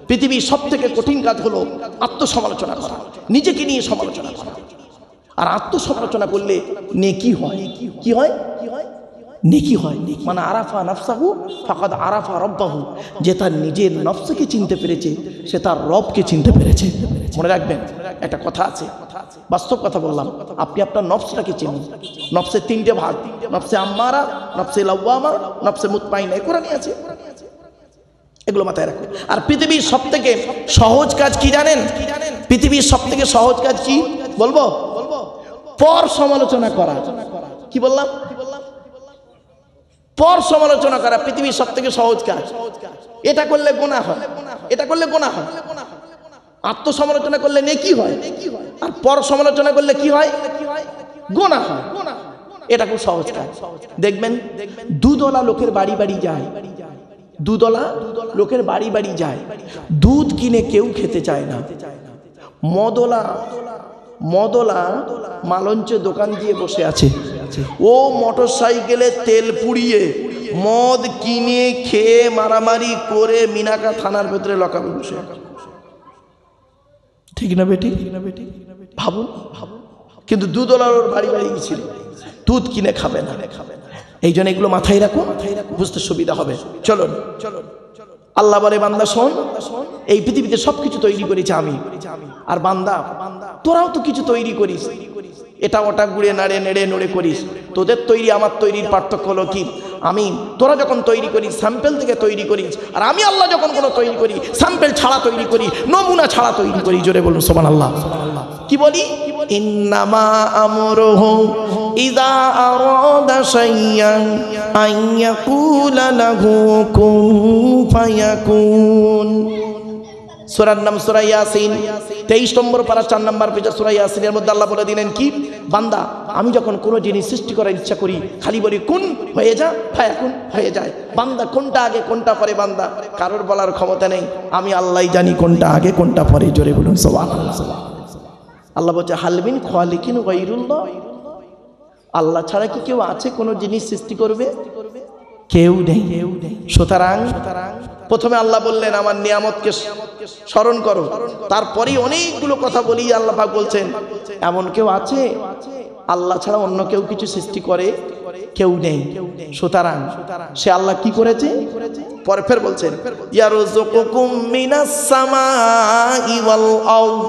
পৃথিবীর সব থেকে কঠিন কাজ হলো আত্মসমালোচনা করা, নিজেকে নিয়ে সমালোচনা করা। আর আত্মসমালোচনা করলে নেকি হয়। কি হয়? নেকি হয়। মানে আরাফা নাফসাহু ফাকাদ আরাফা রব্বাহু, যে তার নিজের নফসকে চিনতে পেরেছে সে তার রবকে চিনতে পেরেছে। মনে রাখবেন, একটা কথা আছে, বাস্তব কথা বললাম। আপনি আপনার নফসটাকে চিনুন। নফসের তিনটে ভাগ, নফসে আম্মারা, নফসে লাওয়ামা, নফসে মুতমাইনা। কোরআনে আছে, এগুলো মাথায় রাখুন। আর পৃথিবীর সব থেকে সহজ কাজ কি জানেন? পৃথিবীর সব থেকে সহজ কাজ কি বলবো? পর সমালোচনা করা। কি বললাম? পর সমালোচনা করা পৃথিবীর সব থেকে সহজ কাজ। এটা করলে গুনাহ হয়, এটা করলে গুনাহ হয়। আত্মসমালোচনা করলে নেকি হয়, আর পর সমালোচনা করলে কি হয়? গুনাহ হয়। এটা খুব সহজ কাজ। দেখবেন দুধওয়ালা লোকের বাড়ি বাড়ি যায়, দুধওয়ালা লোকের বাড়ি বাড়ি যায়, দুধ কিনে কেউ খেতে চায় না। মদলা মালঞ্চে দোকান দিয়ে বসে আছে, ও মোটর সাইকেলে তেল পুড়িয়ে মদ কিনে খেয়ে মারামারি করে মিনাকা থানার ভেতরে লকাবে বসে। ঠিক না বেটি? ভাবুন। কিন্তু দুধওয়ালার বাড়ি বাড়ি গেছিল, দুধ কিনে খাবে না। এই জন্য এগুলো মাথায় রাখুন, বুঝতে সুবিধা হবে। চলুন, আল্লাহ বলে বান্দা শোন, এই পৃথিবীতে সবকিছু তৈরি করেছি আমি। আর বান্দা তোরাও তো কিছু তৈরি করিস, এটা ওটা গুড়ে নাড়ে নেড়ে নড়ে করিস। তোদের তৈরি আমার তৈরির পার্থক্য হলো কি? তোরা যখন তৈরি করিস স্যাম্পেল থেকে তৈরি করিস, আর আমি আল্লাহ যখন কোনো তৈরি করি স্যাম্পেল ছাড়া তৈরি করি, নমুনা ছাড়া তৈরি করি। জোরে বলুন সুবহানাল্লাহ। কি বলি? ইন্নামা আমরুহু ইযা আরাদা শাইয়ান আন ইয়াকুলা লাহু কুন ফায়াকুন। সূরার নাম সূরা ইয়াসিন, 23 নম্বর পারা 4 নম্বর পেজে সূরা ইয়াসিনের মধ্যে আল্লাহ বলে দিলেন কি? বান্দা আমি যখন কোনো জিনিস সৃষ্টি করার ইচ্ছা করি খালি বলি কুন হয়ে যা, ফায়াকুন হয়ে যায়। বান্দা কোনটা আগে কোনটা পরে বান্দা কারোর বলার ক্ষমতা নেই, আমি আল্লাহই জানি কোনটা আগে কোনটা পরে। জোরে বলুন সুবহানাল্লাহ। আল্লাহ বলছে হালমিন খালিকিন গায়রুল্লাহ, আল্লাহ ছাড়া কি কেউ আছে কোনো জিনিস সৃষ্টি করবে? কেউ নেই। সুতরাং প্রথমে আল্লাহ বললেন আমার নিয়ামতকে স্মরণ করো, তারপরেই অনেকগুলো কথা বলি আল্লাহ পাক বলছেন এমন কেউ আছে আল্লাহ ছাড়া অন্য কেউ কিছু সৃষ্টি করে? কেউ নেই। সুতরাং সে আল্লাহ কি করেছে পরে ফের বলছেন ইয়ারযুকুকুম মিনাস সামাই ওয়াল আরদ,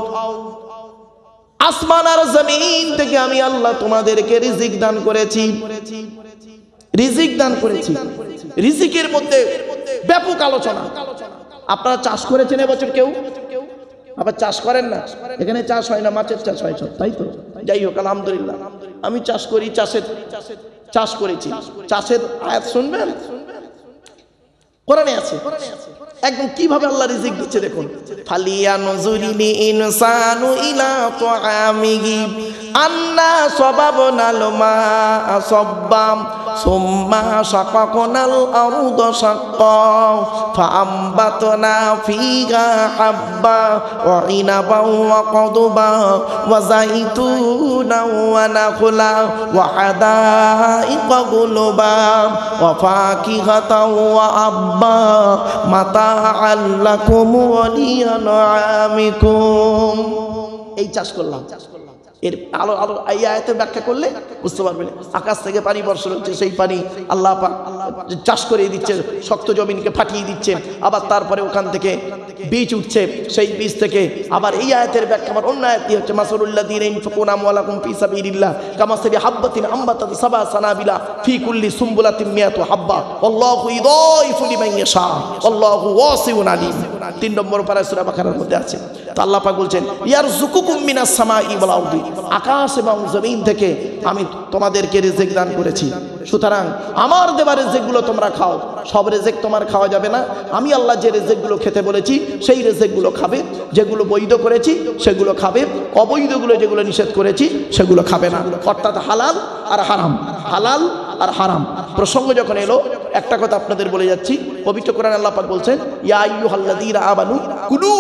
আসমান আর জমিন থেকে আমি আল্লাহ তোমাদেরকে রিজিক দান করেছি। রিজিক দান করেছি, রিজিকের মধ্যে ব্যাপক আলোচনা। আপনারা চাষ করেছেন এবছর? কেউ আবার চাষ করেন না? এখানে চাষ হয় না, মাছের চাষ হয় সব, তাই তো? যাই হোক, আলহামদুলিল্লাহ আমি চাষ করি, চাষ করেছি। চাষের আয়াত শুনবেন, কোরআনে আছে একদম কিভাবে আল্লাহ রিজিক দিচ্ছে দেখুন। ফালিয়ানজুরিল ইনসানু ইলা তুআমিহি আন্না সাবাবনাল মা'a সাব্বাম সুম্মা শাকাকনাল আরদা শাক্কা ফাআমবাতনা ফিহা হাব্বা ওয়া ইনাবান ওয়া কদবা ওয়া যাইতুনা ওয়া নাখলা ওয়া হাদাইকা গুলবা ওয়া ফাকিহাতাও ওয়া আব্বা মাতা'আল লাকুম ওয়া লিআনআমিকুম। এই চাষ করলাম। এর আলো আলো এই আয়াতের ব্যাখ্যা করলে বুঝতে পারবেন। আকাশ থেকে পানি বর্ষণ হচ্ছে, সেই পানি আল্লাহ পাক চাষ করে দিচ্ছেন, শক্ত জমিনকে ফাটিয়ে দিচ্ছেন, আবার তারপরে ওখান থেকে বীজ উঠছে, সেই বীজ থেকে আবার এই আয়াতের ব্যাখ্যা আবার অন্য আয়াত দিয়ে হচ্ছে মাসালুল্লাযীনা ইনফাকুনা আমওয়ালাকুম ফি সাবিলিল্লাহ কামাসালি হাববাতিন আম্বাতাত সাবআ সানাবিলা ফি কুল্লি সুমবুলাতিন মিয়াতু হাব্বা আল্লাহু ইযাইফু লিমান ইয়াশা আল্লাহু ওয়াসিউন আলিম। 3 নম্বর পারা সূরা বাকারার মধ্যে আছে। তো আল্লাহ পাক বলছেন ইয়ারযুকুকুম মিনাস সামাই ওয়াল আরদি, আকাশ এবং জমিন থেকে আমি তোমাদেরকে রিজিক দান করেছি। সুতরাং আমার দেওয়া রিজিকগুলো তোমরা খাও। সব রিজিক তোমার খাওয়া যাবে না। আমি আল্লাহ যে রিজিকগুলো খেতে বলেছি সেই রিজিকগুলো খাবে। যেগুলো বৈধ করেছি সেগুলো খাবে, অবৈধগুলো যেগুলো নিষেধ করেছি সেগুলো খাবে না। অর্থাৎ হালাল আর হারাম, হালাল আর হারাম প্রসঙ্গ যখন এলো একটা কথা আপনাদের বলে যাচ্ছি। পবিত্র কোরআনে আল্লাহ পাক বলছেন ইয়া আইয়ুহাল্লাযীনা আমানু কুলু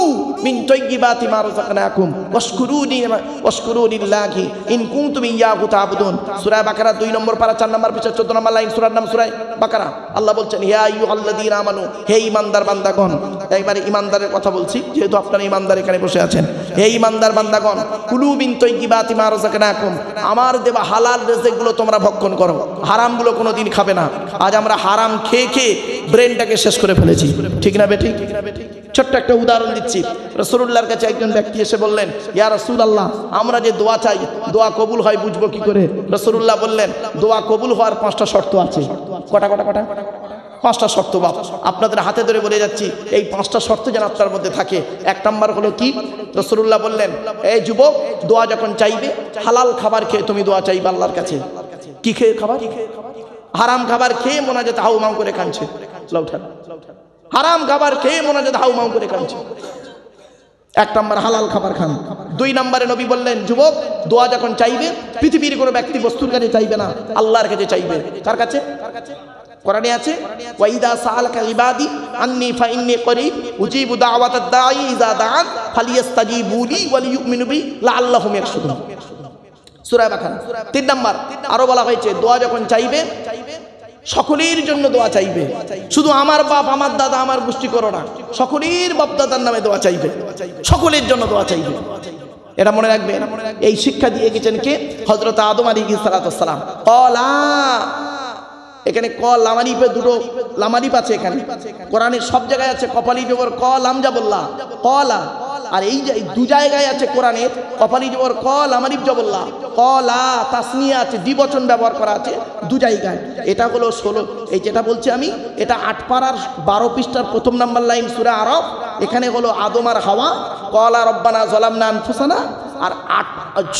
মিন তাইয়্যিবাতি মা রাযাকনাকুম ওয়াশকুরু লিল্লাহি ইন কুনতুম ইয়াহু তা'বুদুন। সূরা বাকারা 2 নম্বর পারা 4 নম্বর পৃষ্ঠা 14 নম্বর লাইন, সূরার নাম সূরা বাকারা। আল্লাহ বলছেন ইয়া আইয়ুহাল্লাযীনা আমানু, হে ঈমানদার বান্দাগণ। একবারে ঈমানদারের কথা বলছি যেহেতু আপনারা ঈমানদার এখানে বসে আছেন। হে ঈমানদার বান্দাগণ, কুলু মিন তাইয়্যিবাতি মা রাযাকনাকুম, আমার দেওয়া হালাল রিজিকগুলো তোমরা ভক্ষণ করো, হারামগুলো কোনোদিন খাবে না। আজ আমরা হারাম খেয়ে খেয়ে ব্রেনটাকে শেষ করে ফেলেছি, ঠিক না বেঠিক? ছোট্ট একটা উদাহরণ দিচ্ছি। রাসূলুল্লাহর কাছে একজন ব্যক্তি এসে বললেন ইয়া রাসূলুল্লাহ, আমরা যে দোয়া চাই দোয়া কবুল হয় বুঝবো কি করে? রাসূলুল্লাহ বললেন দোয়া কবুল হওয়ার 5টা শর্ত আছে। কটা? 5টা শর্ত। বাপ আপনাদের হাতে ধরে বলে যাচ্ছি, এই 5টা শর্ত যেন আপনার মধ্যে থাকে। 1 নাম্বার হলো কি? রাসূলুল্লাহ বললেন এই যুবক, দোয়া যখন চাইবে হালাল খাবার খেয়ে তুমি দোয়া চাইবে আল্লাহর কাছে। কি খেয়ে খাবার? হারাম খাবার খেয়ে মোনাজাত হাউমাউ করে কাঁদছে। হারাম খাবার খেয়ে মোনাজাত হাউমাউ করে কাঁদছে। 1 নাম্বার হালাল খাবার খান। 2 নম্বরে নবী বললেন যুবক, দোয়া যখন চাইবে পৃথিবীর কোনো ব্যক্তি বস্তুর কাছে চাইবে না, আল্লাহর কাছে চাইবে। কার কাছে? কোরআনে আছে ওয়া ইযা সাআলাকা ইবাদি আন্নী ফাইন্নী করিব উজিবু দাওয়াতাদ দাঈ ইযা দাআন ফালিয়াস্তাজিবু লি ওয়া লিয়ুমিনু বি লাআল্লাহুম ইয়ারশুদুন। সূরা বাকারা। 3 নাম্বার আরো বলা হয়েছে দোয়া যখন চাইবে সকলের জন্য দোয়া চাইবে, শুধু আমার বাপ আমার দাদা আমার গোষ্ঠী করো না, সকলের বাপ দাদার নামে দোয়া চাইবে, সকলের জন্য দোয়া চাইবে। এটা মনে রাখবে। এই শিক্ষা দিয়ে গেছেন কে? হযরত আদম আলাইহিস সালাম। ক্বালা, এখানে ক লামালিপে 2টো লামালিপ আছে। এখানে কোরআনের সব জায়গায় আছে কপালি জবর ক লাম জাবল্লাহ ক্বালা, আর এই যে 2 জায়গায় আছে কোরআনের কপালি জবর ক লামালিপ জাবল্লাহ ক্বালা, তাসনিয়া আছে, দ্বিবচন ব্যবহার করা আছে 2 জায়গায়। এটা হলো 16, এই যেটা বলছি আমি এটা 8 পারার 12 পৃষ্ঠার 1 নম্বর লাইন সূরা আরাফ। এখানে হলো আদম আর হাওয়া, ক্বালা রব্বানা যালামনা আনফুসানা। আর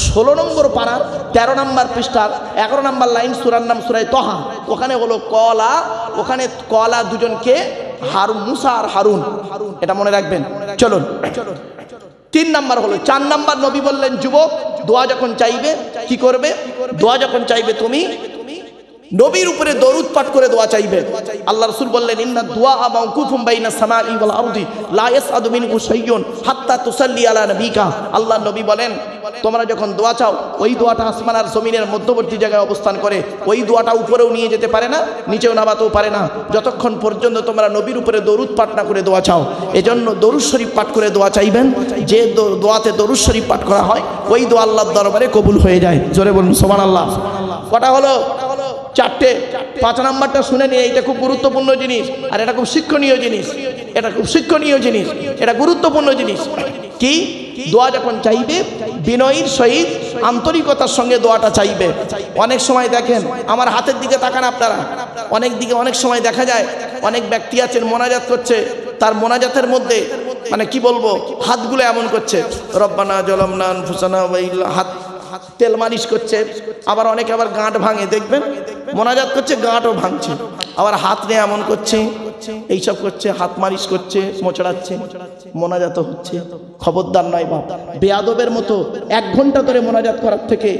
16 নম্বর পারার 13 নম্বর পৃষ্ঠার 11 নম্বর লাইন সূরার নাম সূরা তাহা, ওখানে হলো ক্বালা, ওখানে ক্বালা দুজনকে হারুন, মুসা আর হারুন। এটা মনে রাখবেন। চলুন 3 নাম্বার হলো 4 নাম্বার নবী বললেন যুবক, দোয়া যখন চাইবে কি করবে? দোয়া যখন চাইবে তুমি নবীর উপরে দরুদ পাঠ করে দোয়া চাইবে। আল্লাহ রাসূল বললেন, ইন্না দুআ মাওকুফুম বাইনা সামাই ওয়াল আরদি লা ইয়াসআদু মিনহু শাইয়ুন হাত্তা তুসাল্লি আলা নবিকা। আল্লাহ নবী বলেন, তোমরা যখন দোয়া চাও ওই দোয়াটা আসমান আর জমিনের মধ্যবর্তী জায়গায় অবস্থান করে। ওই দোয়াটা উপরেও নিয়ে যেতে পারে না, নিচেও নামাতেও পারে না, যতক্ষণ পর্যন্ত তোমরা নবীর উপরে দরুদ পাঠ না করে দোয়া চাও। এজন্য দরুদ শরীফ পাঠ করে দোয়া চাইবেন। যে দোয়াতে দরুদ শরীফ পাঠ করা হয় ওই দোয়া আল্লাহর দরবারে কবুল হয়ে যায়। জোরে বলুন সুবহানাল্লাহ। কটা হলো? চারটে। 5 নাম্বারটা শুনে নিয়ে, এটা খুব গুরুত্বপূর্ণ জিনিস, আর এটা খুব শিক্ষণীয় জিনিস, এটা খুব শিক্ষণীয় জিনিস, এটা গুরুত্বপূর্ণ জিনিস। কি? দোয়া যখন চাইবে বিনয়ের সহিত আন্তরিকতার সঙ্গে দোয়াটা চাইবে। অনেক সময় দেখেন, আমার হাতের দিকে তাকান আপনারা, অনেক সময় দেখা যায় অনেক ব্যক্তি আছেন মোনাজাত করছে, তার মোনাজাতের মধ্যে মানে কি বলবো, হাতগুলো এমন করছে, রব্বানা জলামনা আনফুসানা ওয়া ইল্লা, হাত তেল মালিশ করছে। আবার অনেকে আবার গাঁট ভাঙে, দেখবেন মোনাজাত করছে গাঁটও ভাঙছে, আবার হাত নিয়ে এমন করছে, এইসব করছে, হাত মালিশ করছে, মোচড়াচ্ছে, মোনাজাত হচ্ছে। খবরদার নয় বাপ, বেয়াদবের মতো 1 ঘন্টা ধরে মোনাজাত করার থেকে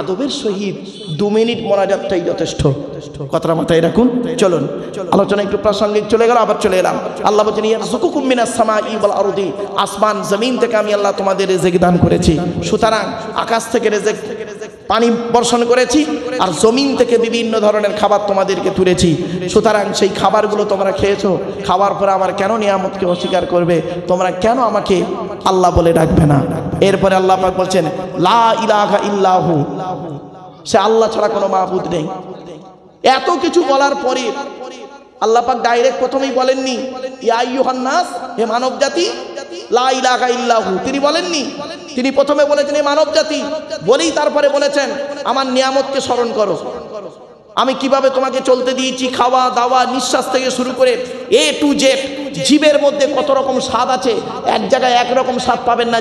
আদবের সহিত 2 মিনিট মোনাজাতটাই যথেষ্ট। কথাটা মাথায় রাখুন। চলুন আলোচনা একটু প্রাসঙ্গিক চলে গেল, আবার চলে এলাম। আল্লাহ বলেন, ইয়ারযুকুকুম মিনাস সামাই ওয়াল আরদি, আসমান জমিন থেকে আমি আল্লাহ তোমাদের রিজিক দান করেছি। সুতরাং আকাশ থেকে রিজিক পানি বর্ষণ করেছি, আর জমিন থেকে বিভিন্ন ধরনের খাবার তোমাদেরকে তুলেছি। সুতরাং সেই খাবারগুলো তোমরা খেয়েছো, খাওয়ার পরে আমার কেন নিয়ামতকে অস্বীকার করবে? তোমরা কেন আমাকে আল্লাহ বলে ডাকবে না? এরপরে আল্লাহ পাক বলছেন, লা ইলাহা ইল্লাহু, সে আল্লাহ ছাড়া কোনো মাবুদ নেই। এত কিছু বলার পরে আল্লাহ পাক ডাইরেক্ট প্রথমেই বলেননি ইয়া আইয়ুহান নাস, হে মানব জাতি, লা ইলাহা ইল্লাহু, তিনি বলেননি। তিনি প্রথমে বলেছেন হে মানব জাতি, বলেই তারপরে বলেছেন আমার নিয়ামতকে স্মরণ করো। আমি কিভাবে তোমাকে চলতে দিয়েছি, খাওয়া দাওয়া নিঃশ্বাস থেকে শুরু করে A to Z। জীবের মধ্যে কত রকম স্বাদ আছে, এক জায়গায় একরকম স্বাদ পাবেন না।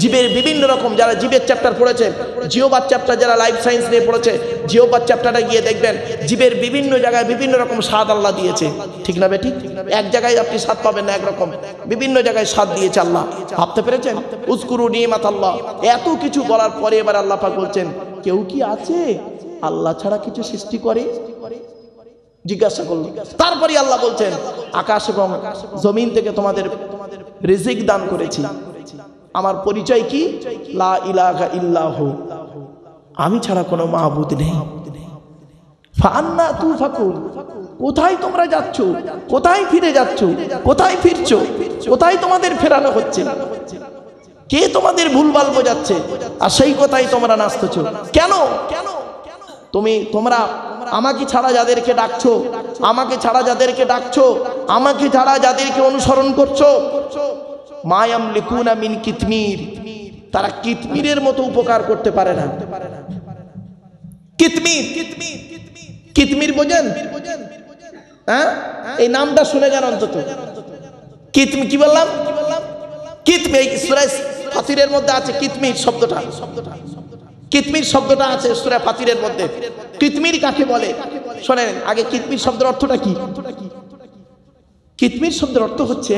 জীবের বিভিন্ন রকম, যারা জীবের চ্যাপ্টার পড়েছে, জিওবাদ চ্যাপ্টার যারা লাইফ সায়েন্স নিয়ে পড়েছে, জিওবাদ চ্যাপ্টারটা গিয়ে দেখবেন জীবের বিভিন্ন জায়গায় বিভিন্ন রকম স্বাদ আল্লাহ দিয়েছে। ঠিক না বেঠিক? এক জায়গায় আপনি স্বাদ পাবেন না একরকম, বিভিন্ন জায়গায় স্বাদ দিয়েছে আল্লাহ। ভাবতে পেরেছেন? উযকুরু নি'মাতাল্লাহ। এত কিছু বলার পরে এবার আল্লাহ পাক বলছেন, কেউ কি আছে আল্লাহ ছাড়া কিছু সৃষ্টি করে? জিজ্ঞাসা করল। তারপরে আল্লাহ বলছেন, আকাশ এবং জমিন থেকে তোমাদের রিজিক দান করেছি। আমার পরিচয় কি? লা ইলাহা ইল্লাহু, আমি ছাড়া কোনো মাবুদ নেই। ফাআন্না তুফাকুন, কোথায় তোমরা যাচ্ছ? কোথায় ফিরে যাচ্ছ? কোথায় ফিরছো? কোথায় তোমাদের ফেরানো হচ্ছে? কে তোমাদের ভুলভাল বোঝাচ্ছে? আর সেই কথাই তোমরা নাচতেছো কেন? তোমরা আমাকে ছাড়া যাদেরকে ডাকছো, আমাকে ছাড়া যাদেরকে ডাকছো, আমাকে ছাড়া যাদেরকে অনুসরণ করছো, মা ইয়ামলিকুনা মিন কিতমির, তারা কিতমিরের মতো উপকার করতে পারে না। কিতমির বোঝেন? হ্যাঁ, এই নামটা শুনে যান অন্তত। কিতমির কি বললাম? কিতমির সূরা ফাতিরের মধ্যে আছে কিতমির শব্দটা। কিতমির শব্দটা আছে সূরা ফাতিরের মধ্যে। কিতমির কাকে বলে শোনেন আগে। কিতমির শব্দের অর্থটা কি? কিতমির শব্দের অর্থ হচ্ছে,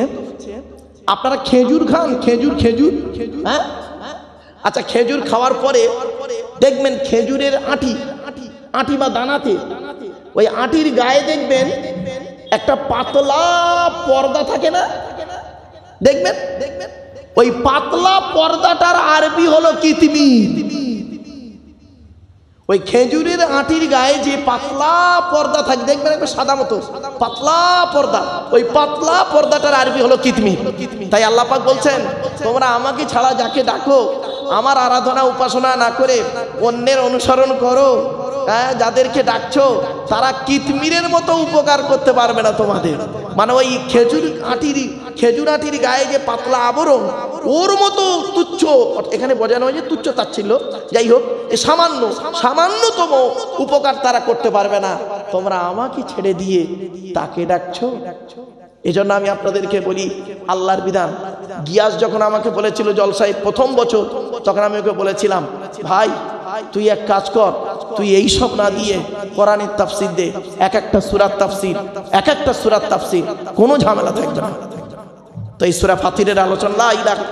আপনারা খেজুর খান, খেজুর, হ্যাঁ, আচ্ছা, খেজুর খাওয়ার পরে দেখবেন খেজুরের আঁটি বা দানাতে, ওই আঁটির গায়ে দেখবেন একটা পাতলা পর্দা থাকে না? দেখবেন ওই পাতলা পর্দাটার আরবি হলো কিতমির। ওই খেজুরের আঁটির গায়ে যে পাতলা পর্দা থাকে, দেখবেন একটা সাদা মতো পাতলা পর্দা, ওই পাতলা পর্দাটার আরবি হলো কিতমির। তাই আল্লাহ পাক বলছেন, তোমরা আমাকে ছাড়া যাকে ডাকো, আমার আরাধনা উপাসনা না করে অন্যের অনুসরণ করো, হ্যাঁ, যাদেরকে ডাকছো তারা কিতমিরের মতো উপকার করতে পারবে না তোমাদের। মানে ওই খেজুর আঁটির গায়ে যে পাতলা আবরণ, ওর মতো তুচ্ছ, এখানে বোঝানো হয় যে তুচ্ছ তাচ্ছিল্য, যাই হোক, সামান্যতম উপকার তারা করতে পারবে না। তোমরা আমাকে ছেড়ে দিয়ে তাকে ডাকছো। এজন্য আমি আপনাদেরকে বলি, আল্লাহর বিধান। গিয়াস যখন আমাকে বলেছিল জলসায় প্রথম বছর, তখন আমি ওকে বলেছিলাম, ভাই তুই এক কাজ কর, তুই এই সব না দিয়ে কোরআনের তাফসীর দে, এক একটা সূরার তাফসীর, কোনো ঝামেলা থাকবে না। তো এই সূরা ফাতিরের আলোচনা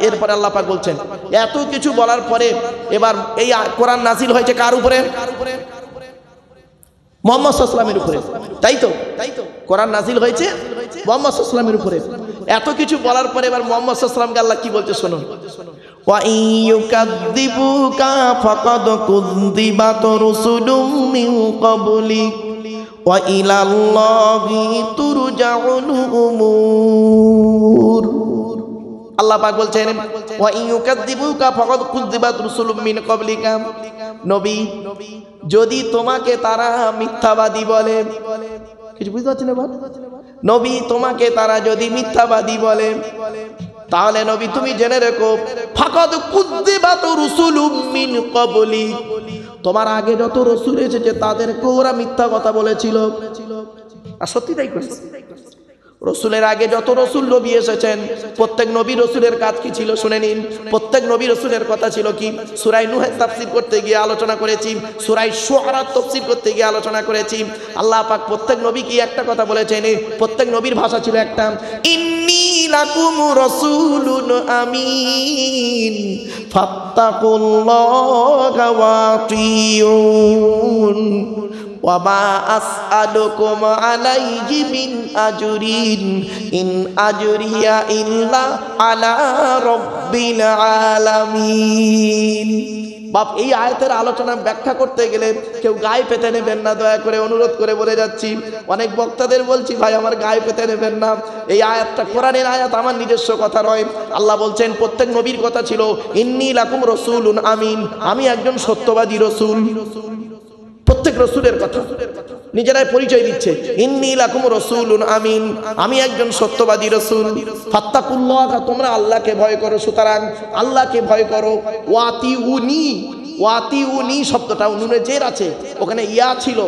এরপরে আল্লাহ পাক বলছেন, এত কিছু বলার পরে এবার এই কোরআন নাজিল হয়েছে কার উপরে? মুহাম্মদ সাল্লাল্লাহু আলাইহি ওয়াসাল্লামের উপরে, তাই তো কোরআন নাজিল হয়েছে মুহাম্মদ সাল্লাল্লাহু আলাইহি ওয়াসাল্লামের উপরে। এত কিছু বলার পরে এবার মুহাম্মদ সাল্লাল্লাহু আলাইহি ওয়াসাল্লামকে আল্লাহ কি বলতে শুনুন, ওয়া ইয়ুকাযযিবুকা ফাকাদ কুযযিবাত রুসুলুম মিন ক্বাবলিক ওয়া ইলাল্লাহি তুরজাউল উমুর। আল্লাহ পাক বলছেন ওয়া ইয়ুকাযযিবুকা ফাকাদ কুযযিবাত রুসুলুম মিন ক্বাবলিকা, নবী যদি তোমাকে তারা মিথ্যাবাদী বলে, কিছু বুঝতে পারছেন এবার, নবী তোমাকে তারা যদি মিথ্যাবাদী বলে তাহলে নবী তুমি জেনে রেখো ফাকাদ কুযযিবাত রুসুলুম মিন ক্বাবলিক, তোমার আগে যত রাসূল এসেছে তাদেরকে ওরা মিথ্যা কথা বলেছিল। আর সত্যি তাই করেছে। রসুলের আগে যত রসুল নবী এসেছেন প্রত্যেক নবী রসুলের কাজ কি ছিল শুনে নিন। প্রত্যেক নবী রসুলের কথা ছিল কি, সূরা নূহের তাফসীর করতে গিয়ে আলোচনা করেছি, সূরা শুআরার তাফসীর করতে গিয়ে আলোচনা করেছি। আল্লাহ পাক প্রত্যেক নবী কি একটা কথা বলেছেন, প্রত্যেক নবীর ভাষা ছিল একটা, ইন্নী লাকুম রাসূলুন আমিন ফাত্তাকুল্লাহা ওয়া আতিউন ওয়া মা আসআলুকুম আলাইহি মিন আজরিন ইন আজরিয়া ইল্লা আলা রাব্বিল আলামিন। বাপ এই আয়াতের আলোচনা ব্যাখ্যা করতে গেলে কেউ গায়ে পেতে নেবেন না, দয়া করে অনুরোধ করে বলে যাচ্ছি। অনেক বক্তাদের বলছি ভাই আমার গায়ে পেতে নেবেন না, এই আয়াতটা কোরআনের আয়াত, আমার নিজস্ব কথা নয়। আল্লাহ বলছেন প্রত্যেক নবীর কথা ছিল ইন্নী লাকুম রাসূলুন আমিন, আমি একজন সত্যবাদী রাসূল। প্রত্যেক রসুলের কথা নিজেরাই পরিচয় দিচ্ছে, ইন্নী লাকুম রাসূলুন আমিন, আমি একজন সত্যবাদী রসুল। ফাত্তাকুল্লাহ, তোমরা আল্লাহকে ভয় করো, সুতরাং আল্লাহকে ভয় করো। ওয়াতিউনি, ওয়াতিউনি শব্দটা নুনে জের আছে, ওখানে ইয়া ছিল,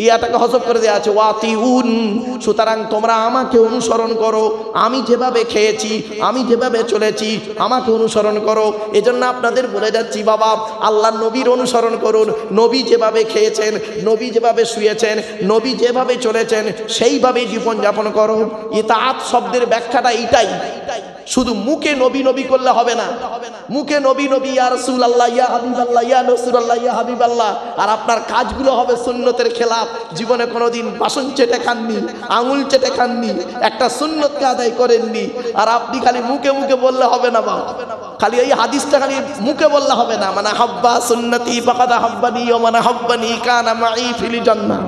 ইয়াটাকে হযফ করে দেওয়া আছে, ওয়াতিউন, সুতরাং তোমরা আমাকে অনুসরণ করো, আমি যেভাবে খেয়েছি, আমি যেভাবে চলেছি, আমাকে অনুসরণ করো। এজন্য আপনাদের বলে যাচ্ছি বাবা, আল্লাহর নবীর অনুসরণ করুন। নবী যেভাবে খেয়েছেন, নবী যেভাবে শুয়েছেন, নবী যেভাবে চলেছেন, সেইভাবেই জীবনযাপন করো। ইতাআত শব্দের ব্যাখ্যাটা এইটাই, শুধু মুখে নবী নবী করলে হবে না, মুখে নবী নবী ইয়া রাসূলুল্লাহ ইয়া হাবিবাল্লাহ ইয়া রাসূলুল্লাহ ইয়া হাবিবাল্লাহ, আর আপনার কাজগুলো হবে সুন্নতের খেলাফ। জীবনে কোনোদিন বাসন চেটে খাননি, আঙুল চেটে খাননি, একটা সুন্নতকে আদায় করেননি, আর আপনি খালি মুখে মুখে বললে হবে না, বা খালি এই হাদিসটা খালি মুখে বললে হবে না, মানে হাব্বা সুন্নতি ফাকাদ হাব্বানি ওয়া মান হাব্বানি কানা মাই ফিল জান্নাহ।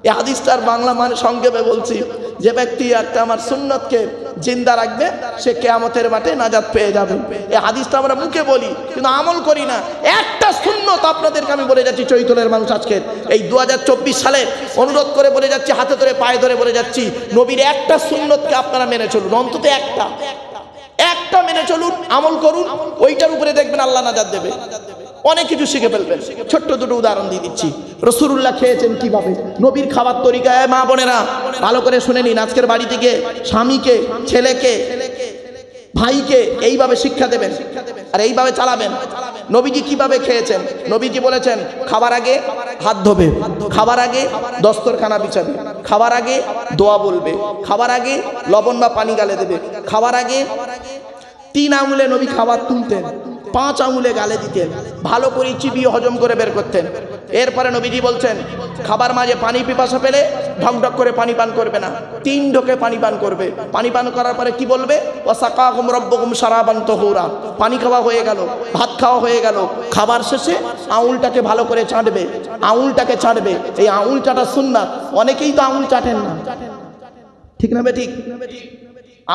এই হাদিসটার বাংলা মানে সংক্ষেপে বলছি, যে ব্যক্তি একটা আমার সুন্নতকে জিন্দা রাখবে সে কিয়ামতের মাঠে নাজাত পেয়ে যাবে। এই হাদিসটা আমরা মুখে বলি কিন্তু আমল করি না। একটা সুন্নত আপনাদেরকে আমি বলে যাচ্ছি, চৈতন্যের মানুষ আজকে এই 2024 সালে অনুরোধ করে বলে যাচ্ছি, হাতে ধরে পায়ে ধরে বলে যাচ্ছি, নবীর একটা সুন্নতকে আপনারা মেনে চলুন, অন্তত একটা মেনে চলুন, আমল করুন, ওইটার উপরে দেখবেন আল্লাহ নাজাত দেবে, অনেক কিছু শিখে ফেলবেন। ছোট্ট দুটো উদাহরণ দিয়ে দিচ্ছি। রাসূলুল্লাহ খেয়েছেন কিভাবে, নবীর খাবার তরিকায় মা বোনেরা ভালো করে শুনে নিন। আজকের বাড়ি থেকে স্বামীকে, ছেলেকে, ভাইকে এইভাবে শিক্ষা দেবেন আর এইভাবে চালাবেন। নবীজি কিভাবে খেয়েছেন, নবীজি বলেছেন খাবার আগে হাত ধোবে, খাবার আগে দস্তরখানা বিছাবে, খাবার আগে দোয়া বলবে, খাবার আগে লবণ বা পানি গালে দেবে, খাবার আগে 3 আঙুলে নবী খাবার তুলতেন, 5 আঙুলে গালে দিতেন, ভালো করে চিবিয়ে হজম করে বের করতেন। এরপরে নবীজি বলছেন খাবার মাঝে পানি পিপাসা পেলে ঢক ঢক করে পানি পান করবে না, 3 ঢোকে পানি পান করবে। পানি পান করার পরে কি বলবে, ওয়াসাকাহুম রাব্বুকুম শারাবান তাহুরা, পানি খাওয়া হয়ে গেল, ভাত খাওয়া হয়ে গেল। খাবার শেষে আঙুলটাকে ভালো করে চাটবে, আঙুলটাকে চাটবে। এই আঙুল চাটা সুন্নাত, অনেকেই তো আঙুল চাটেন না, ঠিক না বেঠিক?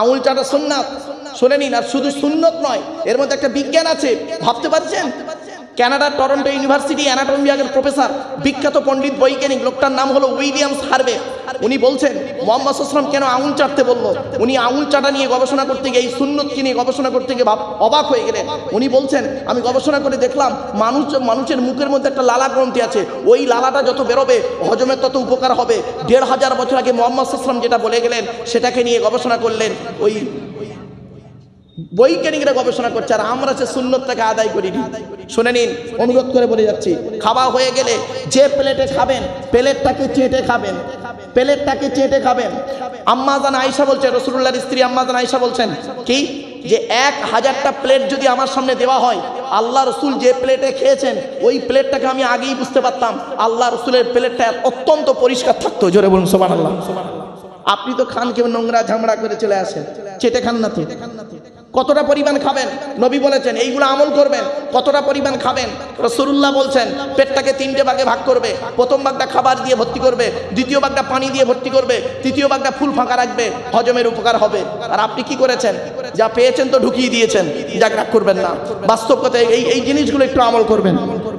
আঙুল চাটা সুন্নাত, শুনে নিন। আর শুধু সুন্নত নয়, এর মধ্যে একটা বিজ্ঞান আছে, ভাবতে পারছেন? কানাডার টরন্টো ইউনিভার্সিটি অ্যানাটমি বিভাগের প্রফেসর, বিখ্যাত পণ্ডিত বৈজ্ঞানিক, লোকটার নাম হলো উইলিয়ামস হার্ভে। উনি বলছেন মুহাম্মদ সাল্লাল্লাহু আলাইহি ওয়াসাল্লাম কেন আঙুল চাটতে বললো। উনি আঙুল চাটা নিয়ে গবেষণা করতে গিয়ে, এই সুন্নতকে নিয়ে গবেষণা করতে গিয়ে অবাক হয়ে গেলেন। উনি বলছেন আমি গবেষণা করে দেখলাম মানুষের মুখের মধ্যে একটা লালা গ্রন্থি আছে, ওই লালাটা যত বেরোবে হজমের তত উপকার হবে। 1500 বছর আগে মুহাম্মদ সাল্লাল্লাহু আলাইহি ওয়াসাল্লাম যেটা বলে গেলেন সেটাকে নিয়ে গবেষণা করলেন, ওই বৈজ্ঞানিকরা গবেষণা করছে, আর আমরা সে সুন্নতটাকে আদায় করিনি। শুনে নিন, অনুরোধ করে বলে যাচ্ছি, খাওয়া হয়ে গেলে যে প্লেটে খাবেন প্লেটটাকে চেটে খাবেন, প্লেটটাকে চেটে খাবেন। আম্মা জান আয়েশা বলছেন, রাসূলুল্লাহর স্ত্রী আম্মা জান আয়েশা বলছেন কি, যে 1000টা প্লেট যদি আমার সামনে দেওয়া হয়, আল্লাহ রসুল যে প্লেটে খেয়েছেন ওই প্লেটটাকে আমি আগেই বুঝতে পারতাম আল্লাহ রসুলের প্লেটটা অত্যন্ত পরিষ্কার থাকতো। জোরে বলুন সুবহানাল্লাহ। আপনি তো খান কেউ নোংরা ঝামড়া করে চলে আসেন, চেটে খান না তো। কতটা পরিমাণ খাবেন নবী বলেছেন, এইগুলো আমল করবেন। কতটা পরিমাণ খাবেন রাসূলুল্লাহ বলছেন, পেটটাকে 3টে ভাগে ভাগ করবে। প্রথম ভাগটা খাবার দিয়ে ভর্তি করবে, দ্বিতীয় ভাগটা পানি দিয়ে ভর্তি করবে, তৃতীয় ভাগটা ফুল ফাঁকা রাখবে, হজমের উপকার হবে। আর আপনি কি করেছেন? যা পেয়েছেন তো ঢুকিয়ে দিয়েছেন, যাক রাগ করবেন না। বাস্তব কথায় এই জিনিসগুলো একটু আমল করবেন।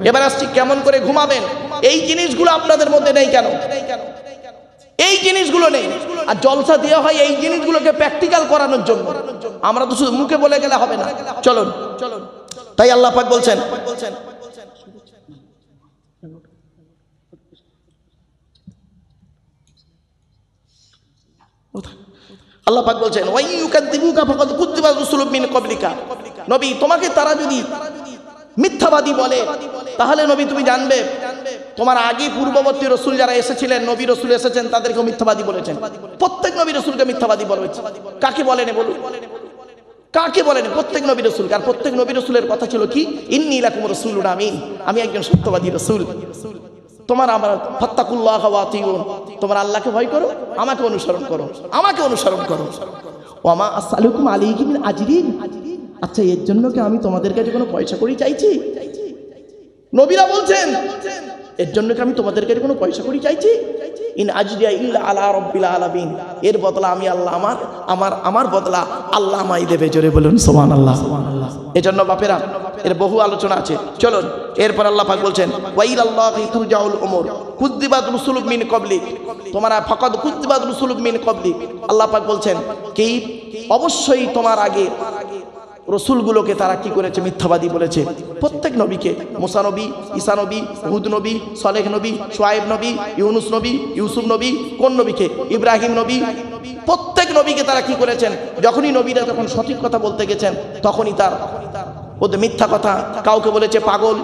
এবার আসছি কেমন করে ঘুমাবেন। এই জিনিসগুলো আপনাদের মধ্যে নেই কেন? এই জিনিসগুলো নেই। আর জলসা দেওয়া হয় এই জিনিসগুলোকে প্র্যাকটিক্যাল করানোর জন্য। আমরা তো শুধু মুখে বলে গেলে হবে না। চলুন, তাই আল্লাহ পাক বলছেন, আল্লাহ পাক বলছেন ওয়া ইউকাযযিবুকা ফাকাদ কুযযিবাত রাসূলুম মিন ক্বাবলিকা। নবী, তোমাকে তারা যদি মিথ্যাবাদী বলে তাহলে নবী তুমি জানবে তোমার আগে পূর্ববর্তী রসুল যারা এসেছিলেন, নবী রসুল এসেছেন, তাদেরকে মিথ্যাবাদী বলেছেন। প্রত্যেক নবী রসুলকে মিথ্যাবাদী বলা হয়েছে। কাকে বলেনি বলুন? কাকে বলেনি? প্রত্যেক নবী রসুলকে। আর প্রত্যেক নবী রসুলের কথা ছিল কি? ইন্নী লাকুম রাসূলুন আমিন, আমি একজন সত্যবাদী রসুল। তোমার আমার ফাত্তাকুল্লাহ ওয়া আতিউন, তোমার আল্লাহকে ভয় করো, আমাকে অনুসরণ করো, আমাকে অনুসরণ করো। ওয়া মা আসআলুকুম আলাইহি মিন আজরিন, আচ্ছা এর জন্য কি আমি তোমাদের কাছে কোনো পয়সা কড়ি চাইছি? নবীরা বলছেন এর জন্য কি আমি তোমাদের কাছে কোনো পয়সা কড়ি চাইছি? ইন আজরিয়া ইল্লা আলা রাব্বিল আলামিন, এর বদলা আমি আল্লাহ আমার বদলা আল্লাহ আমায় দেবে। জোরে বলুন সুবহানাল্লাহ। এজন্য বাপেরা এর বহু আলোচনা আছে। চলুন এরপর আল্লাহ পাক বলছেন ওয়া ইলাল্লাহি তুরজাউল উমুর কুযযিবাত রাসূলুম মিন ক্বাবলিক, তোমরা ফাকাদ কুযযিবাত রাসূলুম মিন ক্বাবলিক। আল্লাহ পাক বলছেন কি অবশ্যই তোমার আগে রসুলগুলোকে তারা কি করেছে? মিথ্যাবাদী বলেছে। প্রত্যেক নবীকে, মুসা নবী, ঈসা নবী, হুদ নবী, সালেহ নবী, শুআয়ব নবী, ইউনুস নবী, ইউসুফ নবী, কোন নবীকে? ইব্রাহিম নবী। প্রত্যেক নবীকে তারা কি করেছেন? যখনই নবীরা যখন সঠিক কথা বলতে গেছেন তখনই তার ওদের মিথ্যা কথা। কাউকে বলেছে পাগল,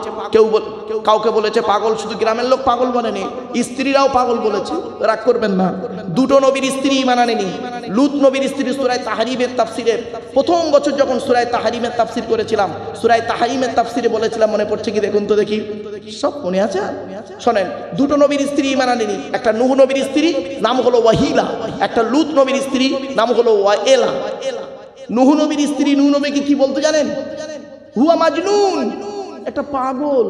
কাউকে বলেছে পাগল। শুধু গ্রামের লোক পাগল বলেনি, স্ত্রীরাও পাগল বলেছে। রাগ করবেন না। দুটো নবীর স্ত্রী ঈমান আনেনি। লূত নবীর স্ত্রী সূরা তাহরিমের তাফসিরে প্রথম বছর যখন সূরা তাহরিমের তাফসির করেছিলাম, সূরা তাহরিমের তাফসিরে বলেছিলাম, মনে পড়ছে কি দেখুন তো দেখি, সব মনে আছে? শোনেন, দুটো নবীর স্ত্রী ঈমান আনেনি। একটা নূহ নবীর স্ত্রী, নাম হলো ওয়াহিলা। একটা লূত নবীর স্ত্রী, নাম হলো ওয়াইলা। নূহ নবীর স্ত্রী নূহ নবীকে কি বলতে জানেন? হুয়া মাজনুন, একটা পাগল,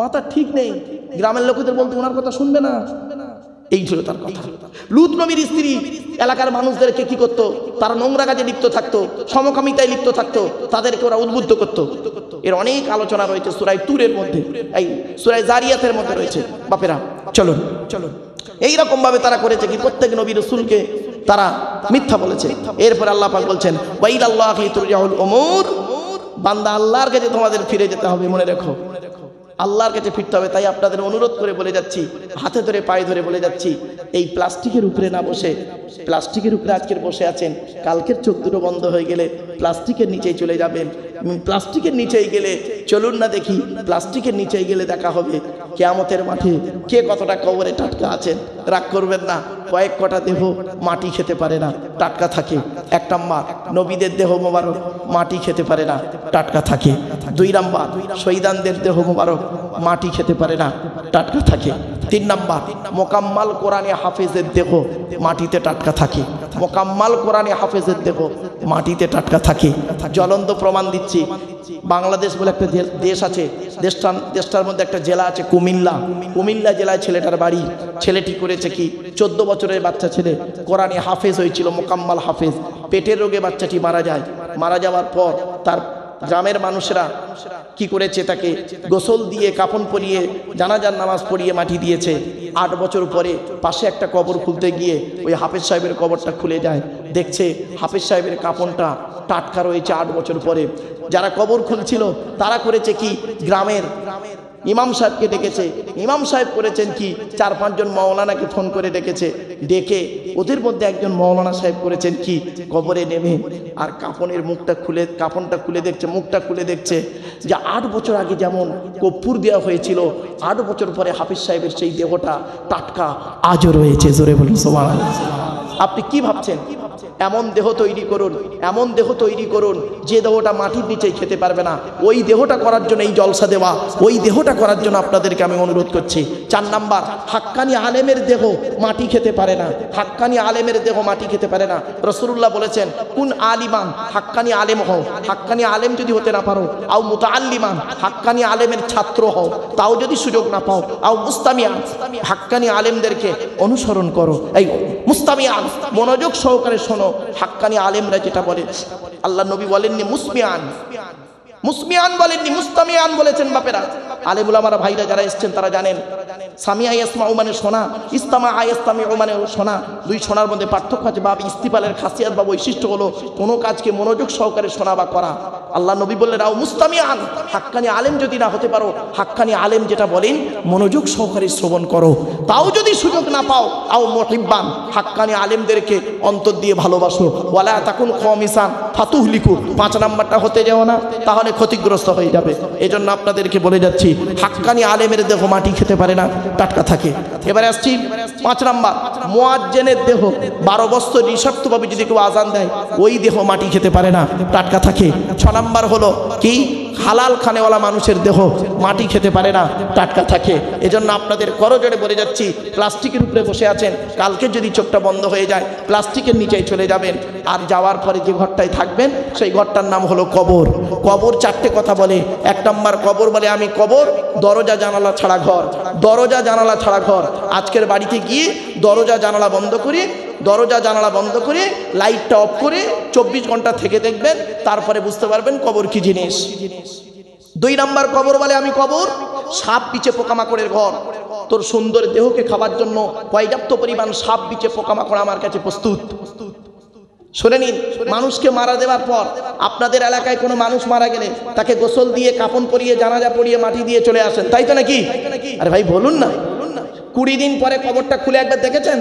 মাথা ঠিক নেই। গ্রামের লোকেদের বলতে ওনার কথা শুনবে না, এই ছিল তার কথা। লূত নবীর স্ত্রী এলাকার মানুষদেরকে কি করতো? তারা নোংরা কাজে লিপ্ত থাকতো, সমকামিতায় লিপ্ত থাকতো, তাদেরকে ওরা উদ্বুদ্ধ করতো। এর অনেক আলোচনা রয়েছে সূরা তুরের মধ্যে, এই সূরা জারিয়াতের মধ্যে রয়েছে। বাপেরা চলুন, এইরকম ভাবে তারা করেছে কি? প্রত্যেক নবী রাসূলকে তারা মিথ্যা বলেছে। এরপর আল্লাহ পাক বলছেন ওয়া ইলাল্লাহি তুরজাউল উমুর, বান্দা আল্লাহর কাছে তোমাদের ফিরে যেতে হবে। মনে রেখো, আল্লাহর কাছে ফিরতে হবে। তাই আপনাদের অনুরোধ করে বলে যাচ্ছি, হাতে ধরে পায়ে ধরে বলে যাচ্ছি, এই প্লাস্টিকের উপরে না বসে, প্লাস্টিকের উপরে আজকের বসে আছেন, কালকের চোখ দুটো বন্ধ হয়ে গেলে প্লাস্টিকের নিচেই চলে যাবেন। প্লাস্টিকের নিচেই গেলে চলুন না দেখি, প্লাস্টিকের নিচেই গেলে দেখা হবে কিয়ামতের মাঠে কে কতটা কবরে টাটকা আছেন। রাগ করবেন না, কয়েক কটা দেহ মাটি খেতে পারে না, টাটকা থাকে। 1 নাম্বার, নবীদের দেহ মোবারক মাটি খেতে পারে না, টাটকা থাকে। 2 নাম্বার, শহীদানদের দেহ মোবারক মাটি খেতে পারে না, টাটকা থাকে। 3 নাম্বার, মোকাম্মাল কোরআনে হাফেজের দেহ মাটিতে টাটকা থাকে। মোকাম্মাল কোরআনে হাফেজের দেহ মাটিতে টাটকা থাকে। জ্বলন্ত প্রমাণ দিচ্ছি, বাংলাদেশ বলে একটা দেশ আছে, দেশটার মধ্যে একটা জেলা আছে কুমিল্লা জেলায় ছেলেটার বাড়ি। ছেলেটি করেছে কি? 14 বছরের বাচ্চা ছেলে, কোরআনে হাফেজ হয়েছিল, মোকাম্মাল হাফেজ। পেটের রোগে বাচ্চাটি মারা যায়। মারা যাওয়ার পর তার গ্রামের মানুষরা কি করেছে? তাকে গোসল দিয়ে, কাফন পরিয়ে, জানাজার নামাজ পড়িয়ে মাটি দিয়েছে। 8 বছর পরে পাশে একটা কবর খুলতে গিয়ে ওই হাফেজ সাহেবের কবরটা খুলে যায়। দেখছে হাফেজ সাহেবের কাফনটা টাটকা রয়েছে 8 বছর পরে। যারা কবর খুলছিল তারা করেছে কি? গ্রামের ইমাম সাহেবকে ডেকেছে। ইমাম সাহেব করেছেন কি? 4-5 জন মাওলানাকে ফোন করে ডেকেছে। ডেকে ওদের মধ্যে একজন মাওলানা সাহেব করেছেন কি? কবরে নেমে আর কাফনটা খুলে দেখছে, মুখটা খুলে দেখছে যে 8 বছর আগে যেমন কর্পূর দেওয়া হয়েছিল, 8 বছর পরে হাফিজ সাহেবের সেই দেহটা টাটকা আজও রয়েছে। জোরে বলুন সুবহানাল্লাহ। আপনি কি ভাবছেন? এমন দেহ তৈরি করুন, এমন দেহ তৈরি করুন যে দেহটা মাটির নিচে খেতে পারবে না। ওই দেহটা করার জন্য এই জলসা দেওয়া, ওই দেহটা করার জন্য আপনাদেরকে আমি অনুরোধ করছি। 4 নাম্বার, হাক্কানি আলেমের দেহ মাটি খেতে পারে না। হাক্কানি আলেমের দেহ মাটি খেতে পারে না। রাসূলুল্লাহ বলেছেন, কুন আলিমান, হাক্কানি আলেম হও। হাক্কানি আলেম যদি হতে না পারো, আও মুতাআল্লিমান, হাক্কানি আলেমের ছাত্র হও, তাও যদি সুযোগ না পাও, আও মুস্তামিয়ান, হাক্কানি আলেমদেরকে অনুসরণ করো। এই মুস্তামিয়ান, মনোযোগ সহকারে শোনো, হাক্কানি আলেমরা যেটা বলে। আল্লাহ নবী বলেননি মুসমিয়ান, মুসমিয়ান বলেননি, মুস্তামিয়ান বলেছেন। বাপেরা, আলেম উলামারা ভাইরা যারা এসেছেন তারা জানেন, সামিয়া ইয়াসমাউ মানে শোনা, ইস্তামা ইয়াস্তামিউ মানে শোনা। দুই শোনার মধ্যে পার্থক্য আছে। বাপ ইস্তিফালের খাসিয়াত বা বৈশিষ্ট্য হলো কোনো কাজকে মনোযোগ সহকারে শোনা বা করা। আল্লাহ নবী বললেন, আও মুস্তামিয়ান, হাক্কানি আলেম যদি না হতে পারো, হাক্কানি আলেম যেটা বলেন মনোযোগ সহকারে শ্রবণ করো, তাও যদি সুযোগ না পাও, আও মুহিব্বান, হাক্কানি আলেমদেরকে অন্তর দিয়ে ভালোবাসো। ওয়ালা তাকুন খামিসান ফাতুহলিকু, 5 নাম্বারটা হতে যাও না, তাহলে ক্ষতিগ্রস্ত হয়ে যাবে। এজন্য আপনাদেরকে বলে যাচ্ছি, হাক্কানি আলেমের দেহ মাটি খেতে পারে না, টাটকা থাকে। এবারে আসছি 5 নাম্বার, মুয়াজ্জিনের দেহ 12 বছর নিঃশর্তভাবে যদি কেউ আজান দেয়, ওই দেহ মাটি খেতে পারে না, টাটকা থাকে। 6 নাম্বার হলো কি, হালাল খানেওয়ালা মানুষের দেহ মাটি খেতে পারে না, টাটকা থাকে। এজন্য আপনাদের করজোড়ে বলে যাচ্ছি, প্লাস্টিকের উপরে বসে আছেন, কালকে যদি চোখটা বন্ধ হয়ে যায় প্লাস্টিকের নিচেই চলে যাবেন, আর যাওয়ার পরে যে ঘরটায় থাকবেন সেই ঘরটার নাম হলো কবর। কবর 4টে কথা বলে। 1 নাম্বার, কবর বলে আমি কবর, দরজা জানালা ছাড়া ঘর, দরজা জানালা ছাড়া ঘর। আজকের বাড়িতে গিয়ে দরজা জানালা বন্ধ করে, দরজা জানালা বন্ধ করে, লাইটটা অফ করে 24 ঘন্টা থেকে দেখবেন, তারপরে বুঝতে পারবেন কবর কি জিনিস। 2 নাম্বার, কবর বলে আমি কবর, সাপ বিছে পোকামাকড়ের ঘর। তোর সুন্দর দেহকে খাবার জন্য পর্যাপ্ত পরিমাণ সাপ বিছে পোকামাকড় আমার কাছে প্রস্তুত। শুনে নিন, মানুষকে মারা দেওয়ার পর আপনাদের এলাকায় কোনো মানুষ মারা গেলে তাকে গোসল দিয়ে, কাফন পরিয়ে, জানাজা পরিয়ে, মাটি দিয়ে চলে আসেন, তাই তো নাকি? আরে ভাই বলুন না, 20 দিন পরে কবরটা খুলে একবার দেখেছেন?